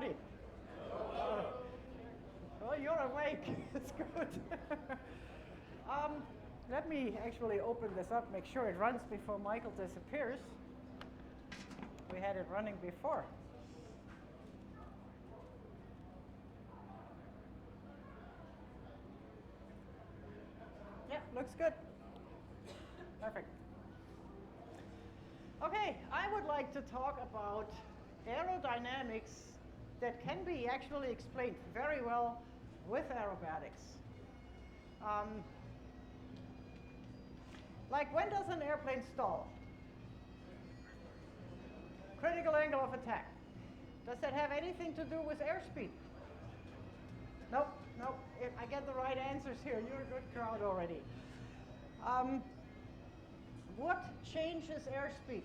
everybody? Oh, you're awake. It's good. Let me actually open this up, make sure it runs before Michael disappears. We had it running before. Yeah, looks good. Perfect. Okay, I would like to talk about aerodynamics that can be actually explained very well with aerobatics. Like, when does an airplane stall? Critical angle of attack. Does that have anything to do with airspeed? Nope, nope. I get the right answers here. You're a good crowd already. What changes airspeed?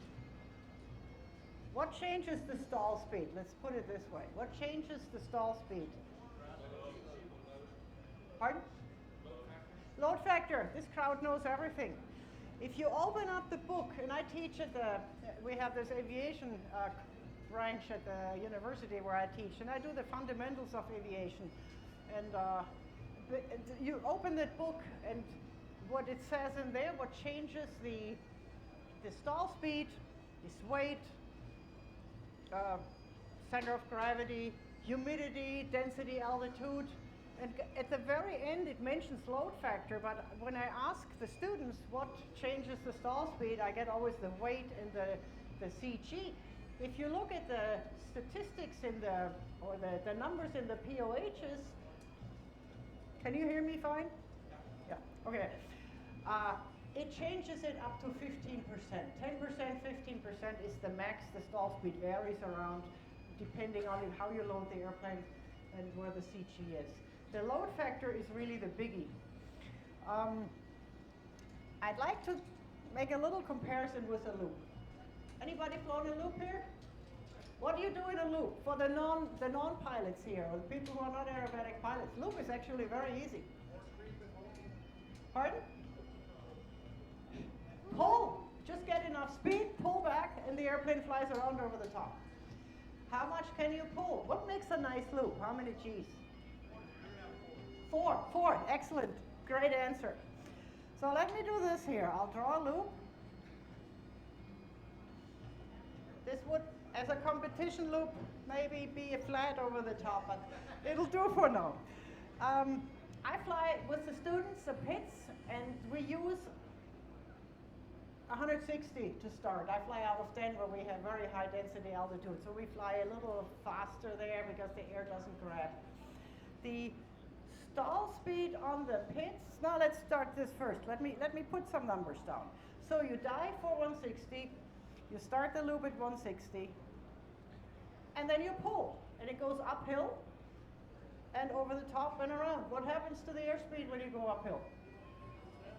What changes the stall speed? Let's put it this way. What changes the stall speed? Pardon? Load factor. This crowd knows everything. If you open up the book, and I teach at we have this aviation branch at the university where I teach, and I do the fundamentals of aviation. And you open that book, and what it says in there, what changes the stall speed is weight, center of gravity, humidity, density, altitude. And at the very end, it mentions load factor, but when I ask the students what changes the stall speed, I get always the weight and the CG. If you look at the statistics in the numbers in the POHs, can you hear me fine? Yeah, okay. It changes it up to 15%. 10%, 15% is the max. The stall speed varies around depending on how you load the airplane and where the CG is. The load factor is really the biggie. I'd like to make a little comparison with a loop. Anybody flown a loop here? What do you do in a loop? For the non-pilots here, or the people who are not aerobatic pilots, loop is actually very easy. Pardon? Pull. Just get enough speed, pull back, and the airplane flies around over the top. How much can you pull? What makes a nice loop? How many G's? 4. Excellent. Great answer. So let me do this here. I'll draw a loop. This would, as a competition loop, maybe be a flat over the top, but it'll do for now. I fly with the students, the pits, and we use 160 to start. I fly out of Denver. We have very high density altitude, so we fly a little faster there because the air doesn't grab. The stall speed on the pits, now let's start this first. Let me put some numbers down. So you dive for 160, you start the loop at 160, and then you pull, and it goes uphill and over the top and around. What happens to the airspeed when you go uphill?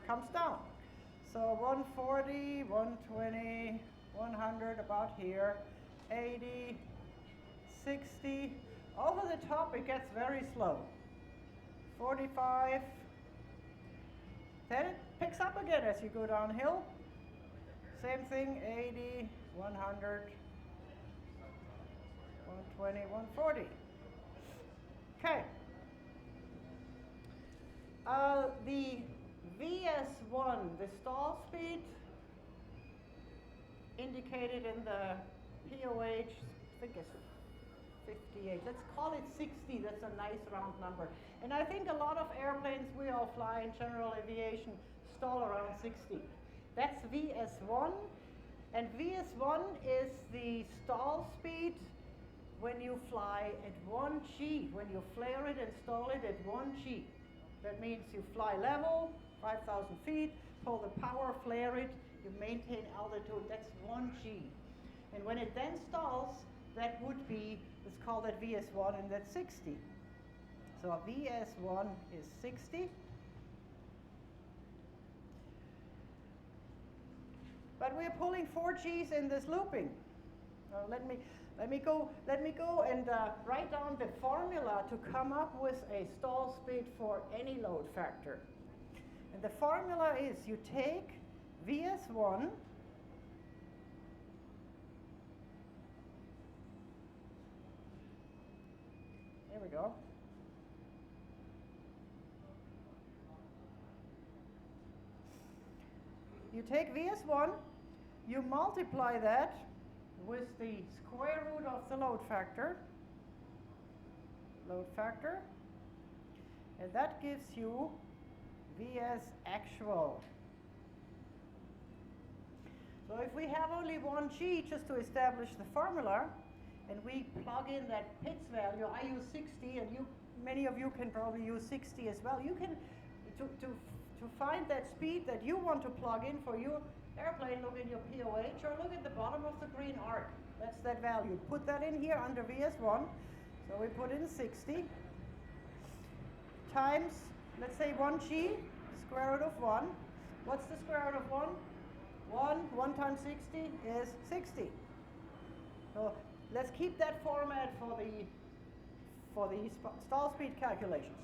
Comes down. So 140, 120, 100 about here, 80, 60. Over the top it gets very slow. 45. Then it picks up again as you go downhill. Same thing, 80, 100, 120, 140. Okay. The VS1, the stall speed, indicated in the POH, I think it's 58. Let's call it 60. That's a nice round number. And I think a lot of airplanes we all fly in general aviation stall around 60. That's VS1. And VS1 is the stall speed when you fly at 1 G. When you flare it and stall it at 1 G. That means you fly level, 5,000 feet, pull the power, flare it, you maintain altitude. That's 1 G. And when it then stalls, that would be, let's call that VS1, and that's 60. So a VS1 is 60. But we're pulling 4 Gs in this looping. Let me go and write down the formula to come up with a stall speed for any load factor. And the formula is you take VS1 Here we go. You take VS1, you multiply that with the square root of the load factor, and that gives you VS actual. So if we have only one G, just to establish the formula, and we plug in that Pitts value, I use 60, and many of you can probably use 60 as well. You can, to find that speed that you want to plug in for your airplane, look in your POH or look at the bottom of the green arc. That's that value. Put that in here under VS1. So we put in 60 times, let's say 1G, square root of 1. What's the square root of 1? 1 times 60 is 60. So let's keep that format for the stall speed calculations.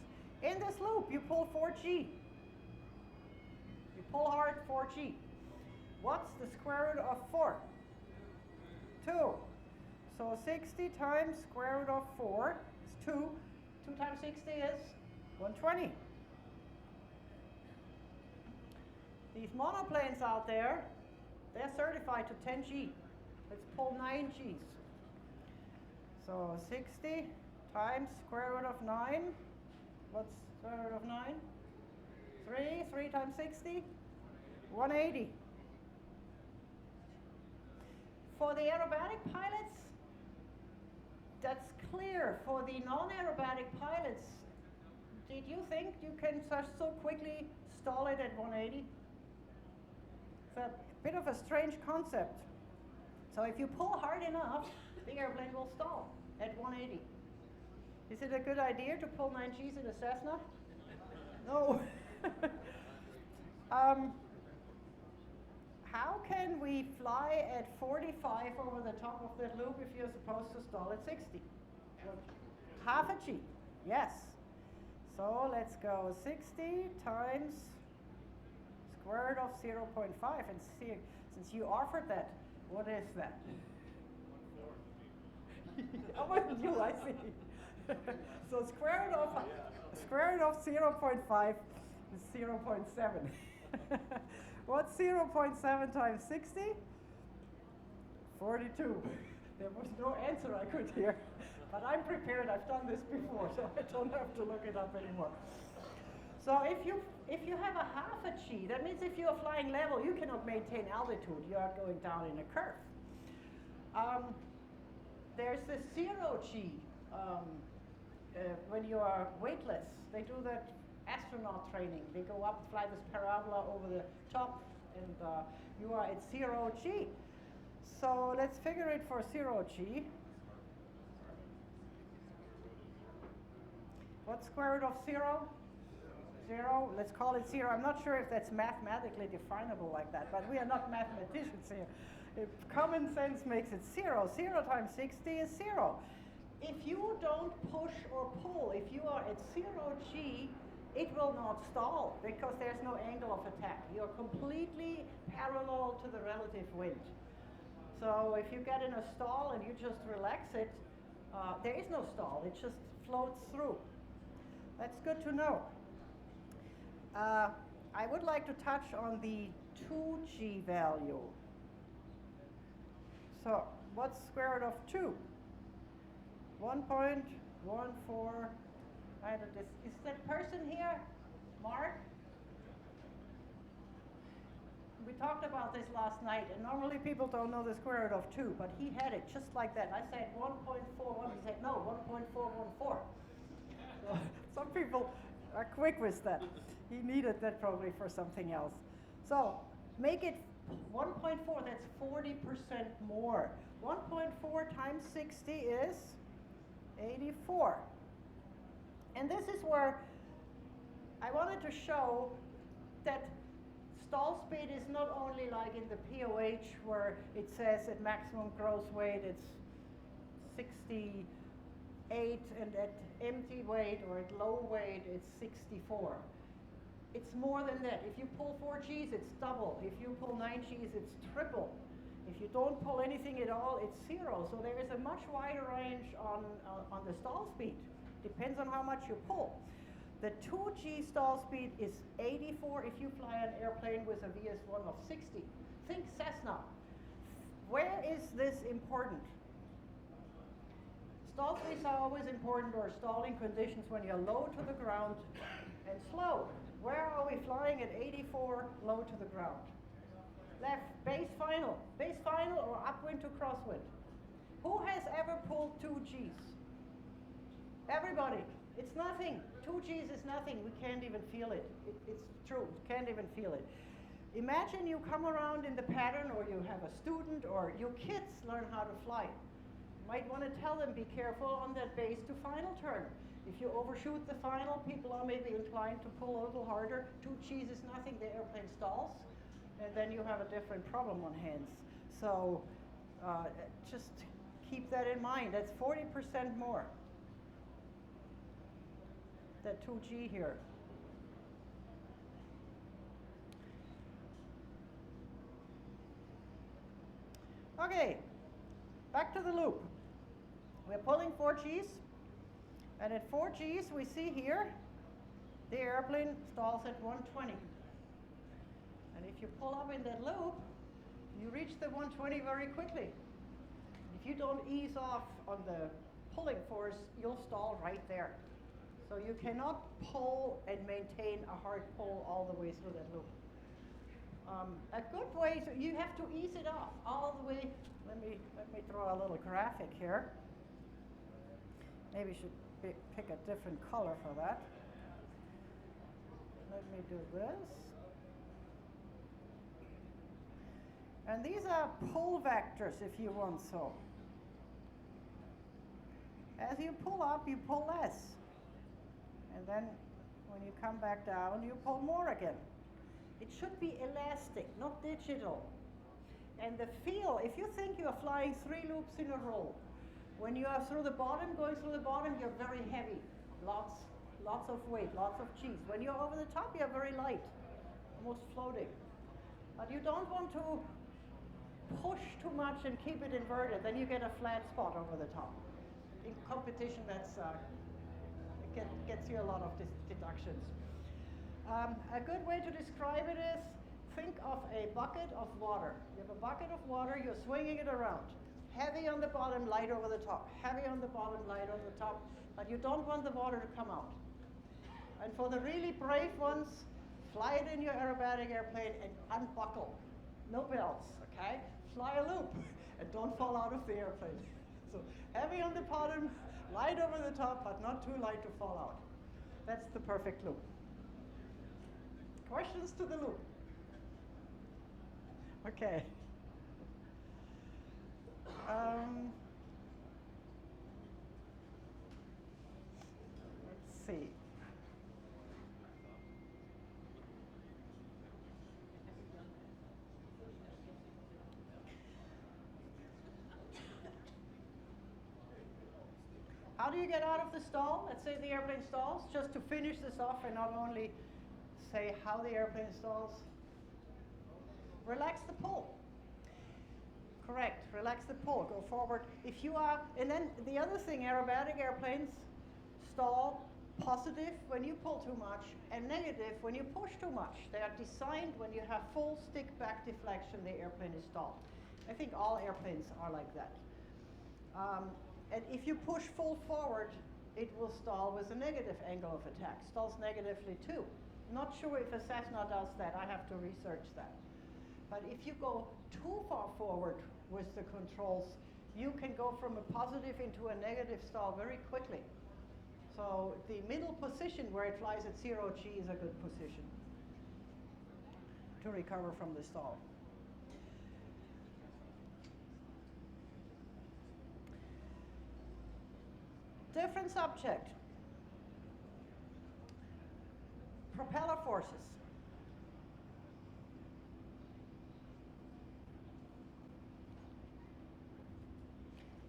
In this loop, you pull 4G. You pull hard 4G. What's the square root of 4? 2. So 60 times square root of 4 is 2. 2 times 60 is 120. These monoplanes out there, they're certified to 10G. Let's pull 9 Gs. So 60 times square root of 9. What's square root of 9? 3. 3 times 60? 180. For the aerobatic pilots, that's clear. For the non-aerobatic pilots, did you think you can so quickly stall it at 180? It's a bit of a strange concept. So if you pull hard enough, the airplane will stall at 180. Is it a good idea to pull 9 Gs in a Cessna? No. How can we fly at 45 over the top of that loop if you're supposed to stall at 60? Half a G, yes. So let's go 60 times square root of 0.5 and see, since you offered that, what is that? Oh, wasn't you, I see. So square root of 0.5 is 0.7. What's 0.7 times 60? 42. There was no answer I could hear. But I'm prepared, I've done this before, so I don't have to look it up anymore. So if you have a half a G, that means if you're flying level, you cannot maintain altitude. You are going down in a curve. There's the 0G when you are weightless. They do that astronaut training. They go up, fly this parabola over the top, and you are at 0G. So let's figure it for 0G. What's square root of 0? 0. Let's call it 0. I'm not sure if that's mathematically definable like that, but we are not mathematicians here. If common sense makes it 0. 0 times 60 is 0. If you don't push or pull, if you are at 0G, it will not stall because there's no angle of attack. You're completely parallel to the relative wind. So if you get in a stall and you just relax it, there is no stall. It just floats through. That's good to know. I would like to touch on the 2G value. So what's square root of 2? 1.14. Is that person here? Mark? We talked about this last night, and normally people don't know the square root of 2, but he had it just like that. I said 1.41. He said, no, 1.414. So some people are quick with that. He needed that probably for something else. So make it 1.4, that's 40% more. 1.4 times 60 is 84. And this is where I wanted to show that stall speed is not only like in the POH where it says at maximum gross weight it's 68 and at empty weight or at low weight it's 64. It's more than that. If you pull 4 Gs, it's double. If you pull 9 Gs, it's triple. If you don't pull anything at all, it's 0. So there is a much wider range on the stall speed. Depends on how much you pull. The 2G stall speed is 84 if you fly an airplane with a VS1 of 60. Think Cessna. Where is this important? Stall speeds are always important, or stalling conditions when you're low to the ground and slow. Where are we flying at 84 low to the ground? Left, base final or upwind to crosswind. Who has ever pulled 2Gs? Everybody. It's nothing. 2Gs is nothing. We can't even feel it. It's true. Can't even feel it. Imagine you come around in the pattern, or you have a student, or your kids learn how to fly. You might want to tell them, be careful on that base to final turn. If you overshoot the final, people are maybe inclined to pull a little harder. 2Gs is nothing. The airplane stalls, and then you have a different problem on hands. So just keep that in mind. That's 40% more. That 2G here. Okay, back to the loop. We're pulling 4Gs, and at 4Gs we see here the airplane stalls at 120. And if you pull up in that loop, you reach the 120 very quickly. If you don't ease off on the pulling force, you'll stall right there. So you cannot pull and maintain a hard pull all the way through that loop. A good way, you have to ease it off all the way. Let me draw a little graphic here. Maybe I should pick a different color for that. Let me do this. And these are pull vectors, if you want so. As you pull up, you pull less. And then when you come back down, you pull more again. It should be elastic, not digital. And the feel, if you think you are flying 3 loops in a row, when you are through the bottom, going through the bottom, you're very heavy. Lots of weight, lots of G's. When you're over the top, you're very light, almost floating. But you don't want to push too much and keep it inverted, then you get a flat spot over the top. In competition, that's gets you a lot of deductions. A good way to describe it is, think of a bucket of water. You have a bucket of water, you're swinging it around. Heavy on the bottom, light over the top. Heavy on the bottom, light over the top. But you don't want the water to come out. And for the really brave ones, fly it in your aerobatic airplane and unbuckle. No belts, okay? Fly a loop and don't fall out of the airplane. So heavy on the bottom, light over the top, but not too light to fall out. That's the perfect loop. Questions to the loop? Okay. Let's see. How do you get out of the stall? Let's say the airplane stalls. Just to finish this off and not only say how the airplane stalls. Relax the pull. Correct, relax the pull, go forward. If you are, and then the other thing, aerobatic airplanes stall positive when you pull too much and negative when you push too much. They are designed when you have full stick back deflection, the airplane is stalled. I think all airplanes are like that. And if you push full forward, it will stall with a negative angle of attack. Stalls negatively too. Not sure if a Cessna does that, I have to research that. But if you go too far forward with the controls, you can go from a positive into a negative stall very quickly. So the middle position where it flies at 0G is a good position to recover from the stall. Different subject. Propeller forces.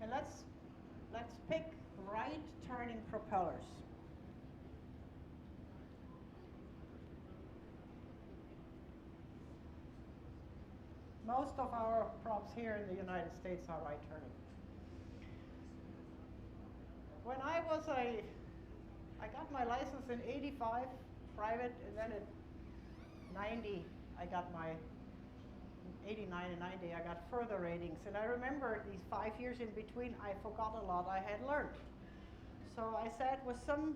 And let's pick right turning propellers. Most of our props here in the United States are right turning. When I was a I got my license in 85, private, and then in 90, I got my 89 and 90, I got further ratings. And I remember these 5 years in between, I forgot a lot I had learned. So I sat with some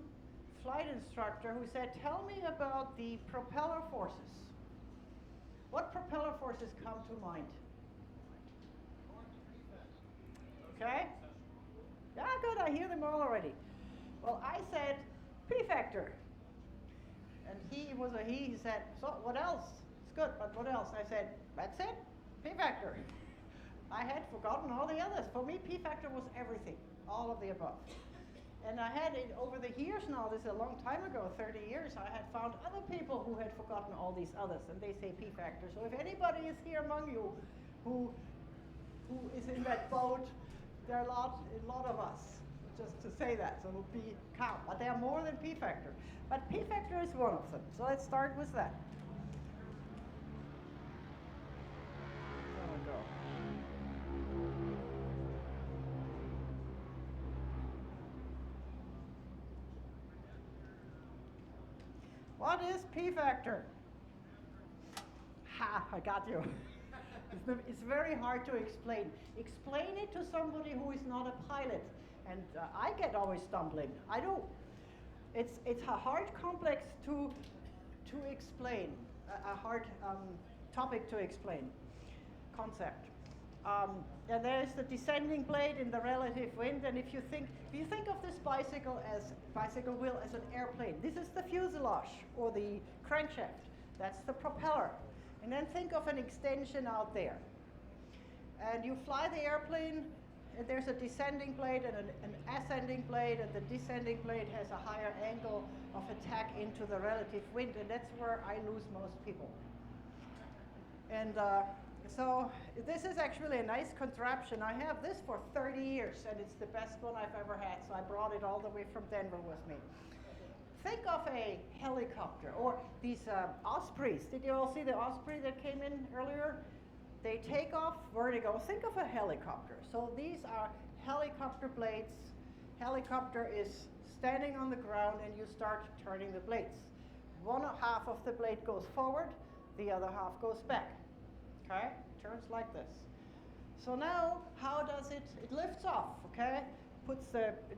flight instructor who said, tell me about the propeller forces. What propeller forces come to mind? Okay? Yeah, good, I hear them all already. Well, I said, P-factor. And he said, so what else? It's good, but what else? I said, that's it, P-factor. I had forgotten all the others. For me, P-factor was everything, all of the above. And I had it over the years now, this is a long time ago, 30 years, I had found other people who had forgotten all these others, and they say P-factor. So if anybody is here among you who is in that boat, there are a lot of us, just to say that, so be calm. But there are more than P-factor. But P-factor is one of them, so let's start with that. There we go. What is P-factor? Ha, I got you. It's very hard to explain. Explain it to somebody who is not a pilot. And I get always stumbling. I do. It's a hard complex to explain, a hard topic to explain, concept. And there's the descending blade in the relative wind. And if you think of this bicycle wheel as an airplane, this is the fuselage or the crankshaft. That's the propeller. And then think of an extension out there. And you fly the airplane, and there's a descending blade and an ascending blade, and the descending blade has a higher angle of attack into the relative wind, and that's where I lose most people. And so this is actually a nice contraption. I have this for 30 years, and it's the best one I've ever had, so I brought it all the way from Denver with me. Think of a helicopter, or these Ospreys. Did you all see the Osprey that came in earlier? They take off vertical. Think of a helicopter. So these are helicopter blades. Helicopter is standing on the ground, and you start turning the blades. One half of the blade goes forward, the other half goes back. Okay? Turns like this. So now, how does it lifts off, okay?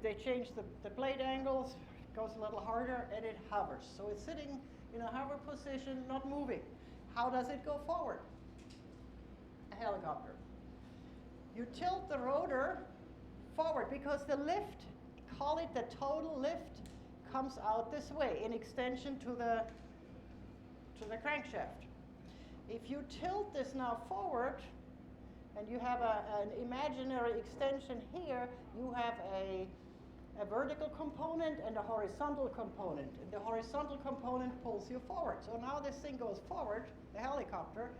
They change the blade angles, goes a little harder, and it hovers. So it's sitting in a hover position, not moving. How does it go forward? A helicopter. You tilt the rotor forward because the lift, call it the total lift, comes out this way in extension to the crankshaft. If you tilt this now forward, and you have an imaginary extension here, you have a vertical component and a horizontal component. And the horizontal component pulls you forward. So now this thing goes forward, the helicopter,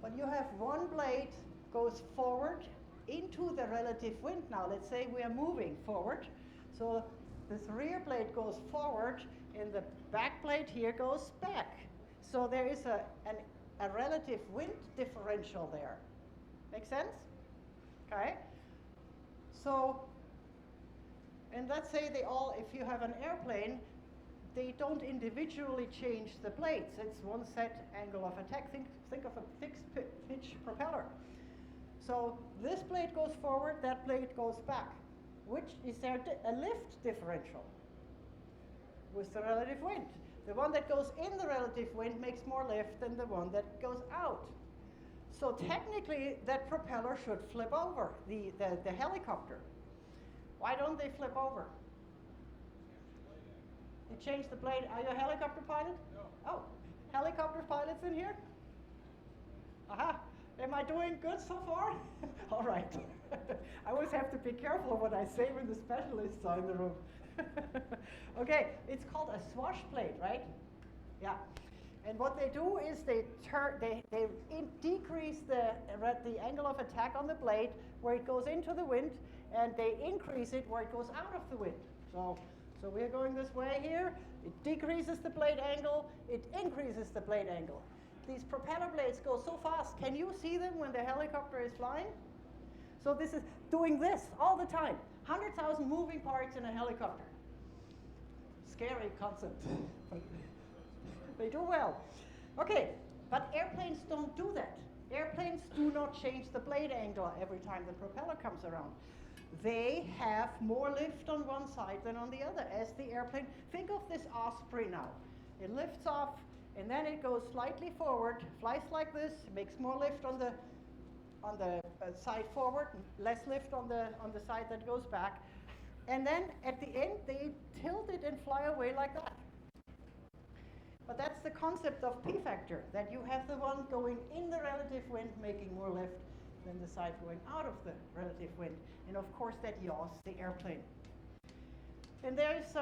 but you have one blade goes forward into the relative wind now. Let's say we are moving forward. So this rear blade goes forward and the back blade here goes back. So there is a relative wind differential there. Make sense? Okay. So, and let's say if you have an airplane, they don't individually change the blades. It's one set angle of attack. Think of a fixed pitch propeller. So this blade goes forward, that blade goes back. Which is there a lift differential with the relative wind? The one that goes in the relative wind makes more lift than the one that goes out. So technically, that propeller should flip over, the helicopter. Why don't they flip over? You change the blade. Are you a helicopter pilot? No. Oh, helicopter pilots in here? Aha. Am I doing good so far? All right. I always have to be careful what I say when the specialists are in the room. Okay, it's called a swash plate, right? Yeah. And what they do is they decrease the angle of attack on the blade where it goes into the wind, and they increase it where it goes out of the wind. So we're going this way here. It decreases the blade angle. It increases the blade angle. These propeller blades go so fast. Can you see them when the helicopter is flying? So this is doing this all the time. 100,000 moving parts in a helicopter. scary concept, but they do well. Okay, but airplanes don't do that. Airplanes do not change the blade angle every time the propeller comes around. They have more lift on one side than on the other as the airplane. Think of this osprey now. It lifts off and then it goes slightly forward, flies like this, makes more lift on the side forward, less lift on the side that goes back. And then at the end they tilt it and fly away like that. But that's the concept of P-factor, that you have the one going in the relative wind making more lift than the side going out of the relative wind. And of course that yaws the airplane. And there's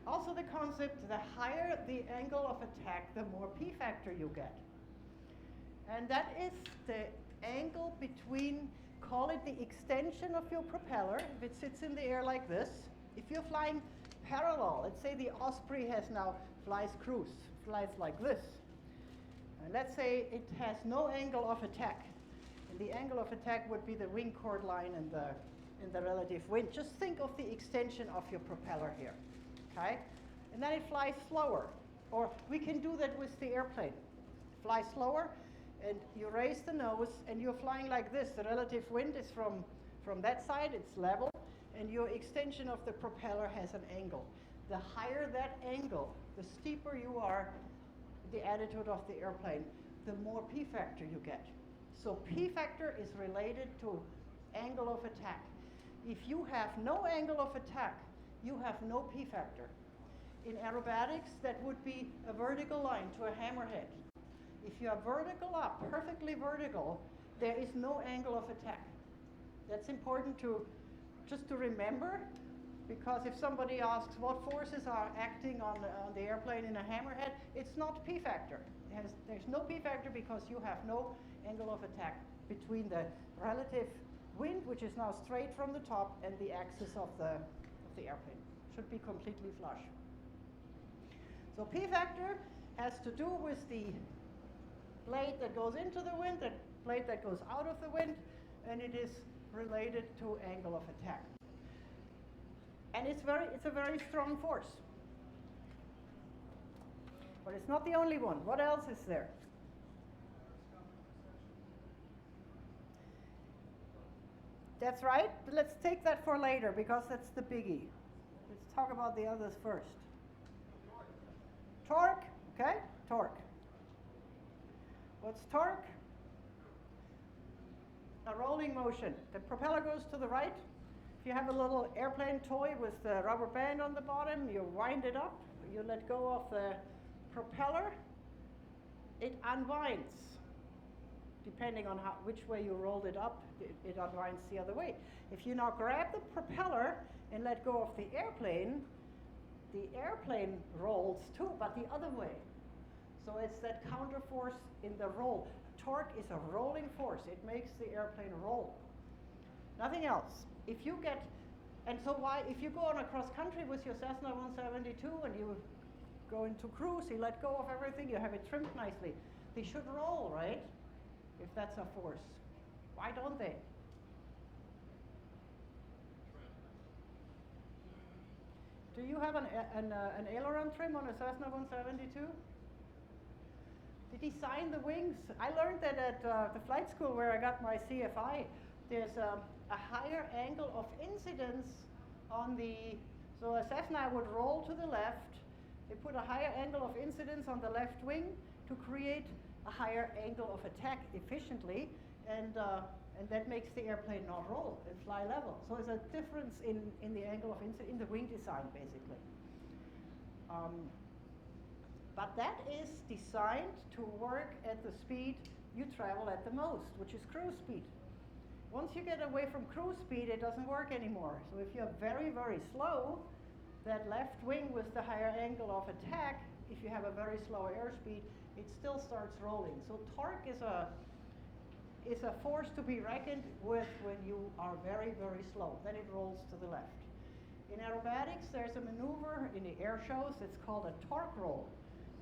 also the concept, the higher the angle of attack, the more P-factor you get. And that is the angle between, call it the extension of your propeller, if it sits in the air like this. If you're flying parallel, let's say the Osprey has now flies cruise, flies like this. And let's say it has no angle of attack. And the angle of attack would be the wing chord line and the relative wind. Just think of the extension of your propeller here, okay? And then it flies slower. Or we can do that with the airplane. Fly slower, and you raise the nose, and you're flying like this. The relative wind is from that side, it's level, and your extension of the propeller has an angle. The higher that angle, the steeper you are, the attitude of the airplane, the more P-factor you get. So P-factor is related to angle of attack. If you have no angle of attack, you have no P-factor. In aerobatics, that would be a vertical line to a hammerhead. If you are vertical up, perfectly vertical, there is no angle of attack. That's important just to remember, because if somebody asks what forces are acting on the airplane in a hammerhead, it's not P-factor. There's no P-factor because you have no angle of attack between the relative wind, which is now straight from the top, and the axis of the airplane. Should be completely flush. So P-factor has to do with the blade that goes into the wind, the blade that goes out of the wind, and it is related to angle of attack. And it's a very strong force. But it's not the only one. What else is there? That's right. But let's take that for later because that's the biggie. Let's talk about the others first. Torque, okay? Torque. What's torque? A rolling motion. The propeller goes to the right. If you have a little airplane toy with the rubber band on the bottom, you wind it up, you let go of the propeller, it unwinds. Depending on which way you rolled it up, it unwinds the other way. If you now grab the propeller and let go of the airplane rolls too, but the other way. So it's that counter force in the roll. Torque is a rolling force. It makes the airplane roll. Nothing else. If you go on a cross country with your Cessna 172 and you go into cruise, you let go of everything, you have it trimmed nicely. They should roll, right? If that's a force. Why don't they? Do you have an aileron trim on a Cessna 172? They design the wings. I learned that at the flight school where I got my CFI. There's a higher angle of incidence on so a Cessna would roll to the left. They put a higher angle of incidence on the left wing to create a higher angle of attack efficiently, and that makes the airplane not roll and fly level. So there's a difference in the angle of incidence, in the wing design, basically. But that is designed to work at the speed you travel at the most, which is cruise speed. Once you get away from cruise speed, it doesn't work anymore. So if you're very, very slow, that left wing with the higher angle of attack, if you have a very slow airspeed, it still starts rolling. So torque is a force to be reckoned with when you are very, very slow. Then it rolls to the left. In aerobatics, there's a maneuver in the air shows that's called a torque roll.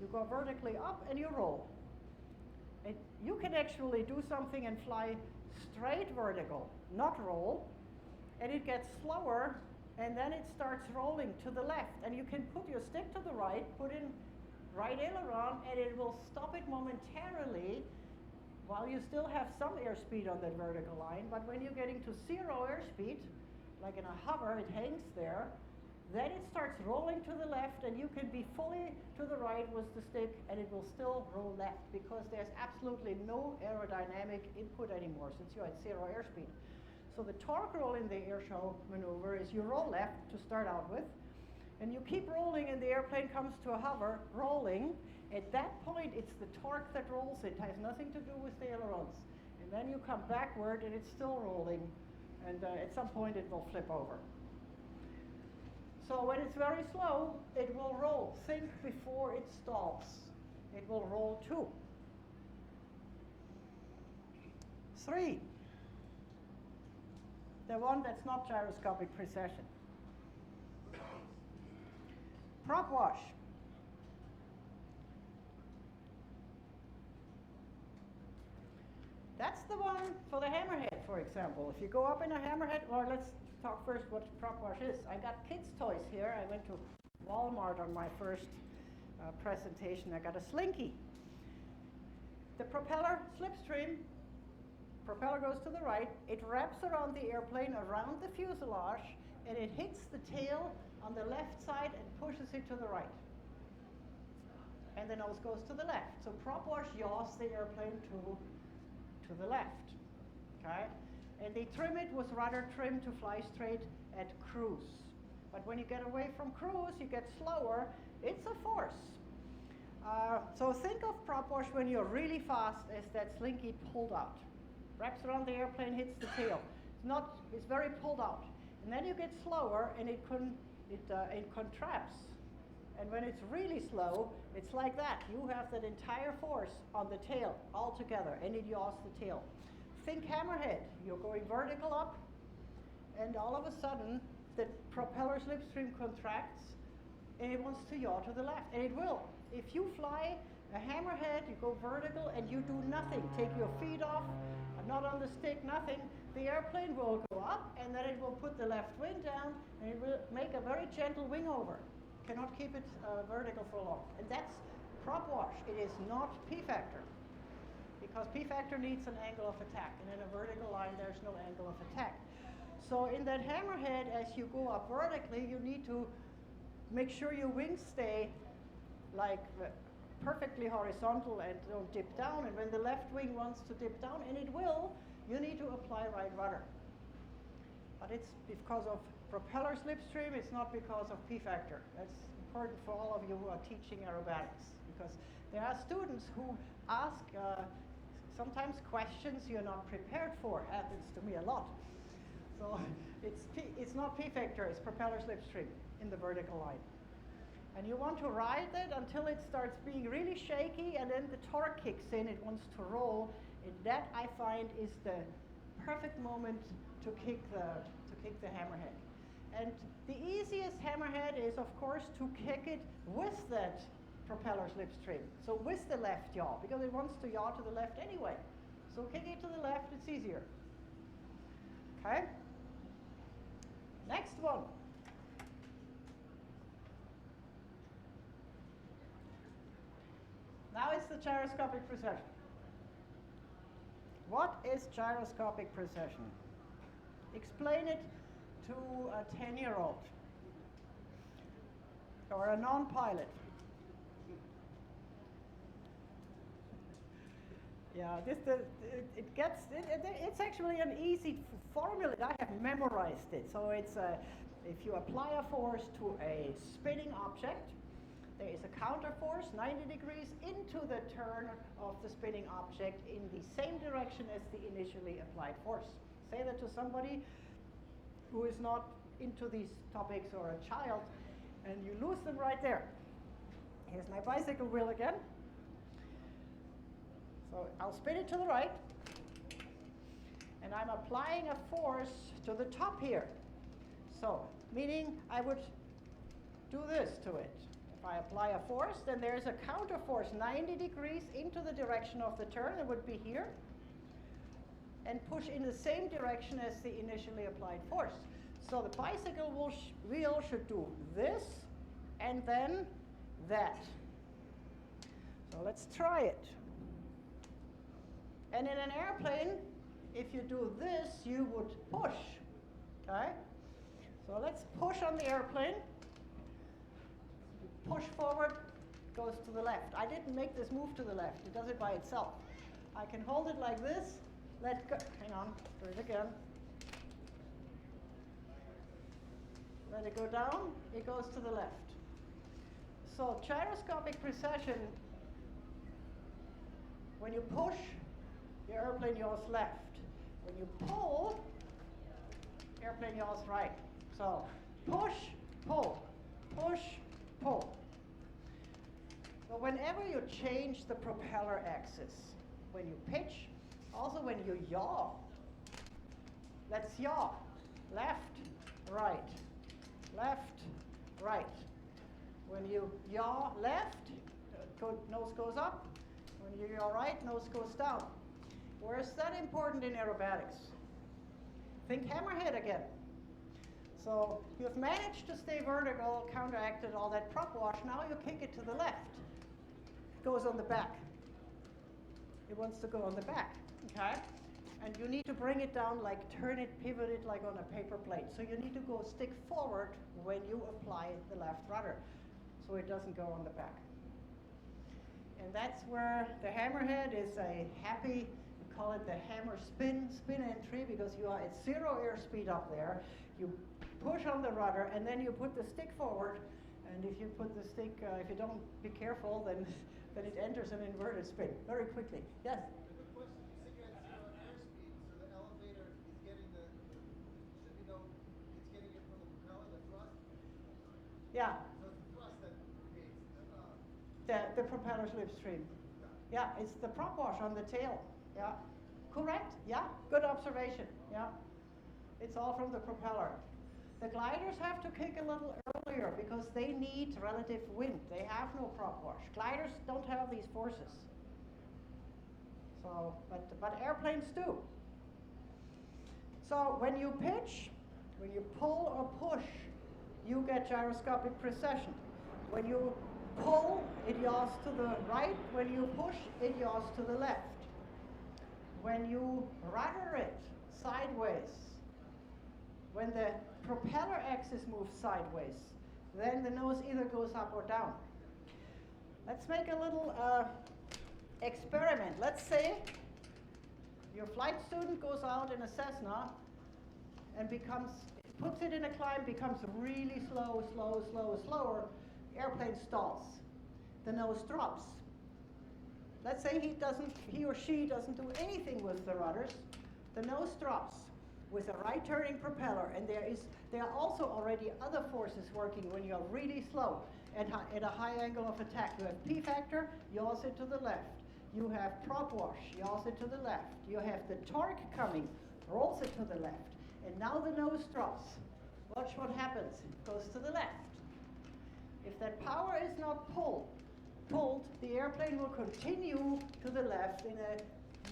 You go vertically up and you roll. And you can actually do something and fly straight vertical, not roll, and it gets slower and then it starts rolling to the left. And you can put your stick to the right, put in right aileron, and it will stop it momentarily while you still have some airspeed on that vertical line. But when you're getting to zero airspeed, like in a hover, it hangs there, then it starts rolling to the left, and you can be fully to the right with the stick, and it will still roll left because there's absolutely no aerodynamic input anymore since you're at zero airspeed. So the torque roll in the airshow maneuver is you roll left to start out with, and you keep rolling, and the airplane comes to a hover, rolling. At that point, it's the torque that rolls it. It has nothing to do with the ailerons. And then you come backward, and it's still rolling, and at some point it will flip over. So when it's very slow, it will roll. Think before it stalls. It will roll 2. 3. The one that's not gyroscopic precession. Prop wash. That's the one for the hammerhead, for example. If you go up in a hammerhead, or let's talk first what prop wash is. I got kids' toys here. I went to Walmart on my first presentation. I got a slinky. The propeller slipstream, propeller goes to the right. It wraps around the airplane, around the fuselage, and it hits the tail on the left side and pushes it to the right. And the nose goes to the left. So prop wash yaws the airplane to the left. Okay? And they trim it with rudder trim to fly straight at cruise. But when you get away from cruise, you get slower. It's a force. So think of prop wash when you're really fast as that slinky pulled out. Wraps around the airplane, hits the tail. It's very pulled out. And then you get slower, and it contracts. And when it's really slow, it's like that. You have that entire force on the tail all together, and it yaws the tail. Think hammerhead. You're going vertical up, and all of a sudden, the propeller slipstream contracts, and it wants to yaw to the left, and it will. If you fly a hammerhead, you go vertical, and you do nothing. Take your feet off, not on the stick, nothing. The airplane will go up, and then it will put the left wing down, and it will make a very gentle wing over. Cannot keep it vertical for long. And that's prop wash. It is not P-factor. Because P-factor needs an angle of attack. And in a vertical line, there's no angle of attack. So in that hammerhead, as you go up vertically, you need to make sure your wings stay like perfectly horizontal and don't dip down. And when the left wing wants to dip down, and it will, you need to apply right rudder. But it's because of propeller slipstream, it's not because of P-factor. That's important for all of you who are teaching aerobatics, because there are students who ask sometimes questions you're not prepared for. Happens to me a lot. So it's not P-factor, it's propeller slipstream in the vertical line. And you want to ride it until it starts being really shaky, and then the torque kicks in, it wants to roll. And that, I find, is the perfect moment to kick the hammerhead. And the easiest hammerhead is, of course, to kick it with that propeller slipstream. So with the left yaw, because it wants to yaw to the left anyway. So kick it to the left, it's easier. Okay? Next one. Now it's the gyroscopic precession. What is gyroscopic precession? Explain it to a 10-year-old or a non-pilot. Yeah, it's actually an easy formula. I have memorized it. So it's if you apply a force to a spinning object, there is a counter force 90 degrees into the turn of the spinning object in the same direction as the initially applied force. Say that to somebody who is not into these topics, or a child, and you lose them right there. Here's my bicycle wheel again. So I'll spin it to the right, and I'm applying a force to the top here. So, meaning I would do this to it. If I apply a force, then there's a counter force 90 degrees into the direction of the turn. It would be here, and push in the same direction as the initially applied force. So the bicycle wheel should do this and then that. So let's try it. And in an airplane, if you do this, you would push. Okay? So let's push on the airplane. Push forward, goes to the left. I didn't make this move to the left. It does it by itself. I can hold it like this. Let go. Hang on. Do it again. Let it go down. It goes to the left. So gyroscopic precession, when you push, the airplane yaws left. When you pull, airplane yaws right. So push, pull, push, pull. So whenever you change the propeller axis, when you pitch, also when you yaw, let's yaw. Left, right, left, right. When you yaw left, nose goes up. When you yaw right, nose goes down. Where is that important in aerobatics? Think hammerhead again. So you've managed to stay vertical, counteracted all that prop wash. Now you kick it to the left. It goes on the back. It wants to go on the back, okay? And you need to bring it down, like turn it, pivot it like on a paper plate. So you need to go stick forward when you apply the left rudder, so it doesn't go on the back. And that's where the hammerhead is a happy, we call it the hammer spin entry, because you are at 0 airspeed up there. You push on the rudder, and then you put the stick forward, and if you put the stick, if you don't be careful, then it enters an inverted spin very quickly. Yes? The question, you said you're at 0 airspeed, so the elevator is getting should we know, it's getting it from the propeller, the thrust? Yeah. So it's the thrust that creates The propeller slipstream. Yeah, it's the prop wash on the tail. Yeah. Correct? Yeah. Good observation. Yeah. It's all from the propeller. The gliders have to kick a little earlier because they need relative wind. They have no prop wash. Gliders don't have these forces. So, but airplanes do. So when you pitch, when you pull or push, you get gyroscopic precession. When you pull, it yaws to the right. When you push, it yaws to the left. When you rudder it sideways, when the propeller axis moves sideways, then the nose either goes up or down. Let's make a little experiment. Let's say your flight student goes out in a Cessna and puts it in a climb, becomes really slower. Airplane stalls. The nose drops. Let's say he or she doesn't do anything with the rudders. The nose drops with a right turning propeller, and there are also already other forces working when you're really slow and at a high angle of attack. You have P factor, yaws it to the left. You have prop wash, yaws it to the left. You have the torque coming, rolls it to the left. And now the nose drops. Watch what happens. It goes to the left. If that power is not pulled, the airplane will continue to the left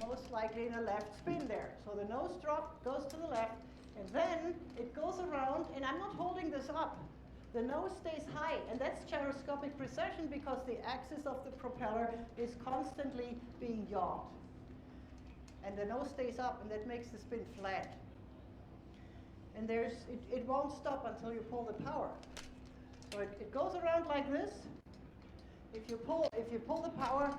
most likely in a left spin there. So the nose drop goes to the left, and then it goes around, and I'm not holding this up. The nose stays high, and that's gyroscopic precession because the axis of the propeller is constantly being yawed. And the nose stays up, and that makes the spin flat. And it won't stop until you pull the power. So it goes around like this. If you pull the power,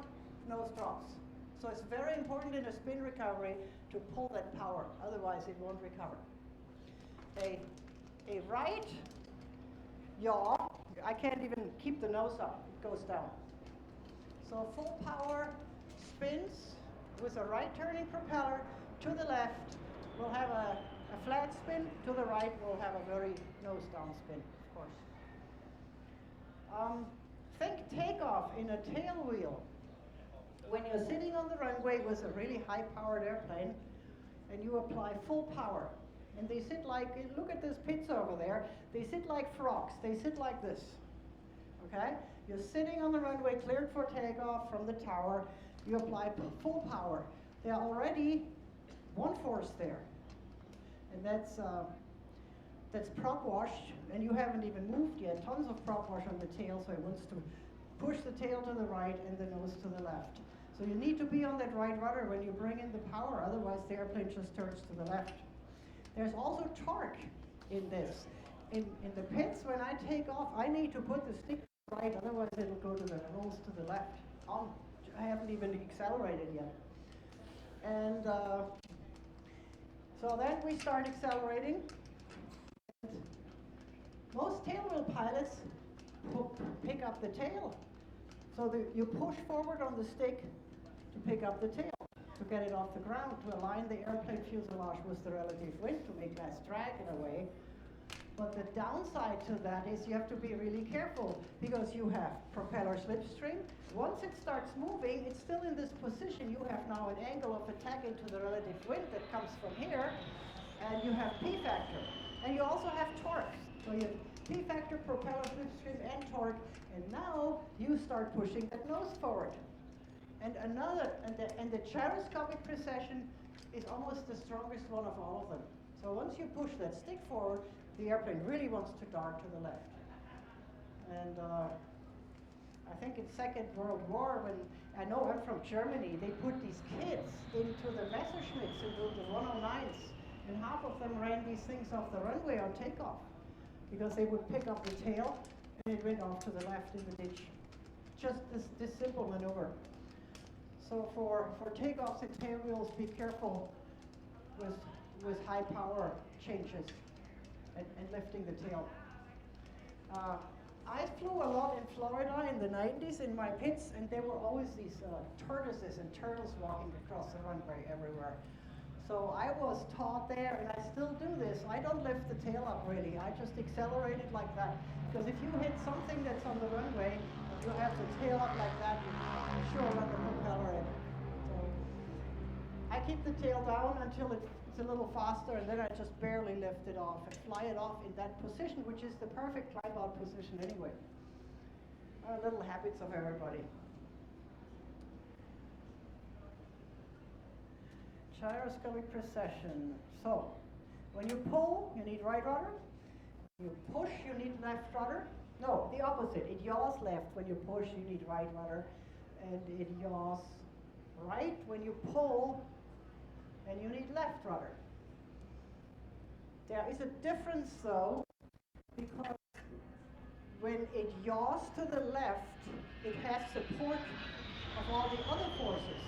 nose drops. So it's very important in a spin recovery to pull that power, otherwise it won't recover. A right yaw, I can't even keep the nose up, it goes down. So full power spins with a right turning propeller to the left. We'll have a flat spin. To the right, we'll have a very nose down spin, of course. Think takeoff in a tail wheel. When you're sitting on the runway with a really high-powered airplane and you apply full power, and they sit like, look at these pits over there, they sit like frogs, they sit like this, okay? You're sitting on the runway cleared for takeoff from the tower, you apply full power. There are already one force there, and that's that's prop washed, and you haven't even moved yet. Tons of prop wash on the tail, so it wants to push the tail to the right and the nose to the left. So you need to be on that right rudder when you bring in the power, otherwise the airplane just turns to the left. There's also torque in this. In the pits, when I take off, I need to put the stick right, otherwise it'll go to the nose to the left. I haven't even accelerated yet. And so then we start accelerating. Most tailwheel pilots pick up the tail. So you push forward on the stick to pick up the tail, to get it off the ground, to align the airplane fuselage with the relative wind, to make less drag in a way. But the downside to that is you have to be really careful because you have propeller slipstream. Once it starts moving, it's still in this position. You have now an angle of attack into the relative wind that comes from here, and you have P-factor. And you also have torque. So you have P-factor, propeller slipstream, and torque, and now you start pushing that nose forward. And the gyroscopic precession is almost the strongest one of all of them. So once you push that stick forward, the airplane really wants to dart to the left. And I think in Second World War, when I know I'm from Germany, they put these kids into the Messerschmitts, into the 109s, and half of them ran these things off the runway on takeoff because they would pick up the tail and it went off to the left in the ditch. Just this simple maneuver. So for takeoffs and tailwheels, be careful with high power changes and lifting the tail. I flew a lot in Florida in the 90s in my pits, and there were always these tortoises and turtles walking across the runway everywhere. So I was taught there, and I still do this. I don't lift the tail up really. I just accelerate it like that. Because if you hit something that's on the runway, you have the tail up like that, you sure run the propeller in. So I keep the tail down until it's a little faster, and then I just barely lift it off and fly it off in that position, which is the perfect climb out position anyway. Little habits of everybody. Gyroscopic precession. So, when you pull, you need right rudder. You push, you need left rudder. No, the opposite. It yaws left. When you push, you need right rudder. And it yaws right when you pull, and you need left rudder. There is a difference though, because when it yaws to the left, it has support of all the other forces.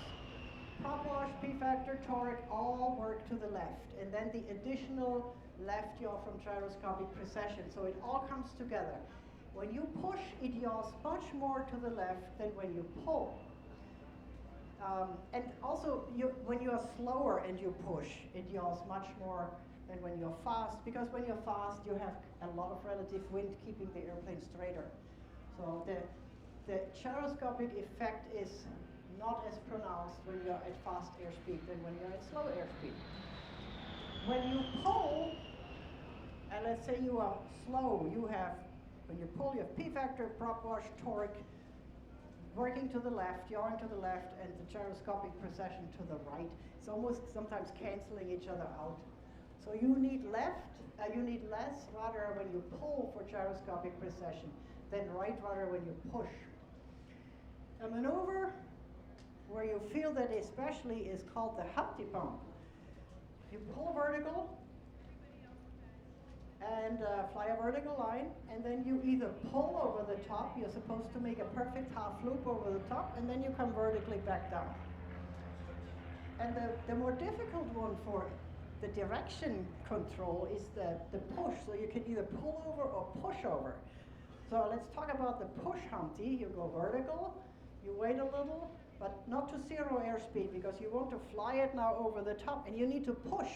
Prop wash, P-factor, torque, all work to the left. And then the additional left yaw from gyroscopic precession. So it all comes together. When you push, it yaws much more to the left than when you pull. And also, when you're slower and you push, it yaws much more than when you're fast, because when you're fast, you have a lot of relative wind keeping the airplane straighter. So the gyroscopic effect is not as pronounced when you're at fast airspeed than when you're at slow airspeed. When you pull, and let's say you are slow, when you pull, you have P-factor, prop wash, torque, working to the left, yawing to the left, and the gyroscopic precession to the right. It's almost sometimes canceling each other out. So you need less rudder when you pull for gyroscopic precession than right rudder when you push. A maneuver where you feel that especially is called the Humpty Pump. You pull vertical and fly a vertical line, and then you either pull over the top, you're supposed to make a perfect half loop over the top, and then you come vertically back down. And the more difficult one for the direction control is the push, so you can either pull over or push over. So let's talk about the push Humpty. You go vertical, you wait a little, but not to zero airspeed, because you want to fly it now over the top, and you need to push.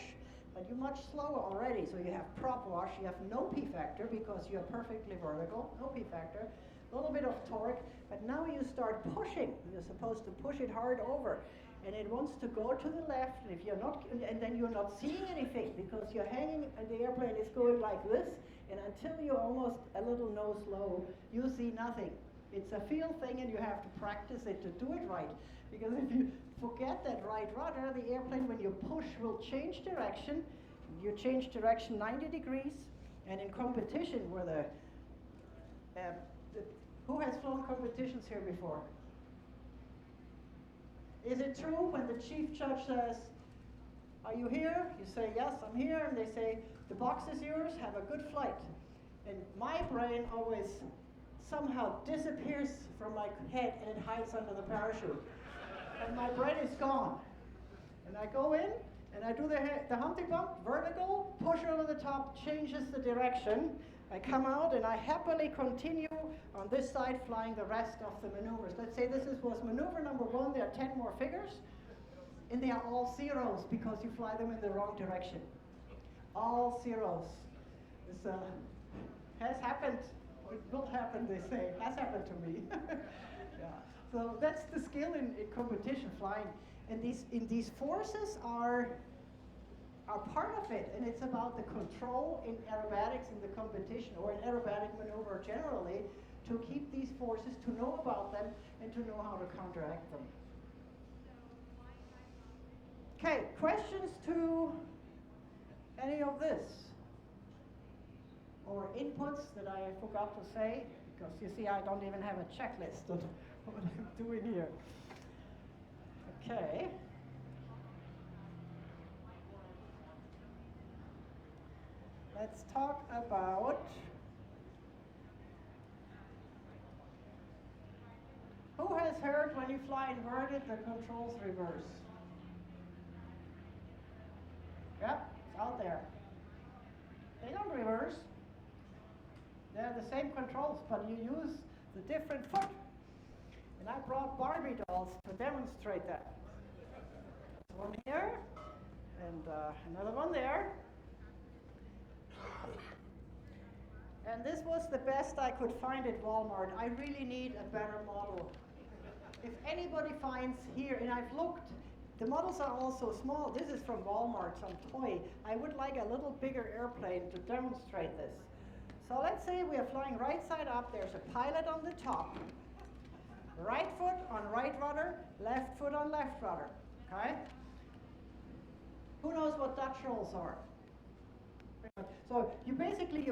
But you're much slower already, so you have prop wash, you have no P-factor because you're perfectly vertical, no P-factor, a little bit of torque, but now you start pushing. You're supposed to push it hard over, and it wants to go to the left, and if you're not, and then you're not seeing anything because you're hanging and the airplane is going like this, and until you're almost a little nose low, you see nothing. It's a feel thing, and you have to practice it to do it right, because if you forget that right rudder, the airplane, when you push, will change direction. You change direction 90 degrees, And in competition, who has flown competitions here before? Is it true when the chief judge says, are you here? You say, yes, I'm here. And they say, the box is yours, have a good flight. And my brain always somehow disappears from my head and it hides under the parachute. And my brain is gone. And I go in and I do the Humpty bump, vertical, push over the top, changes the direction. I come out and I happily continue on this side flying the rest of the maneuvers. Let's say this was maneuver number 1, there are 10 more figures. And they are all zeros because you fly them in the wrong direction. All zeros. This has happened. It will happen, they say. It has happened to me. Yeah. So that's the skill in competition flying. And these forces are part of it. And it's about the control in aerobatics in the competition, or in aerobatic maneuver generally, to keep these forces, to know about them, and to know how to counteract them. Okay, questions to any of this? Or inputs that I forgot to say? Because you see, I don't even have a checklist on what I'm doing here. Okay. Let's talk about who has heard when you fly inverted, the controls reverse? Yep, it's out there. They don't reverse. They're the same controls, but you use the different foot. And I brought Barbie dolls to demonstrate that. One here, and another one there. And this was the best I could find at Walmart. I really need a better model. If anybody finds here, and I've looked, the models are all so small. This is from Walmart, some toy. I would like a little bigger airplane to demonstrate this. So let's say we are flying right side up. There's a pilot on the top. Right foot on right rudder, left foot on left rudder. Okay? Who knows what Dutch rolls are? So you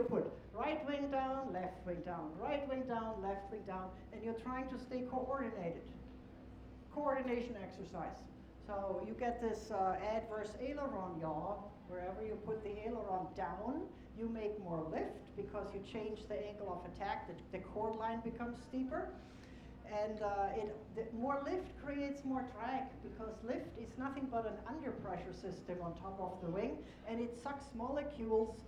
put right wing down, left wing down, right wing down, left wing down, and you're trying to stay coordinated. Coordination exercise. So you get this adverse aileron yaw. Wherever you put the aileron down, you make more lift because you change the angle of attack. The chord line becomes steeper. And more lift creates more drag because lift is nothing but an underpressure system on top of the wing, and it sucks molecules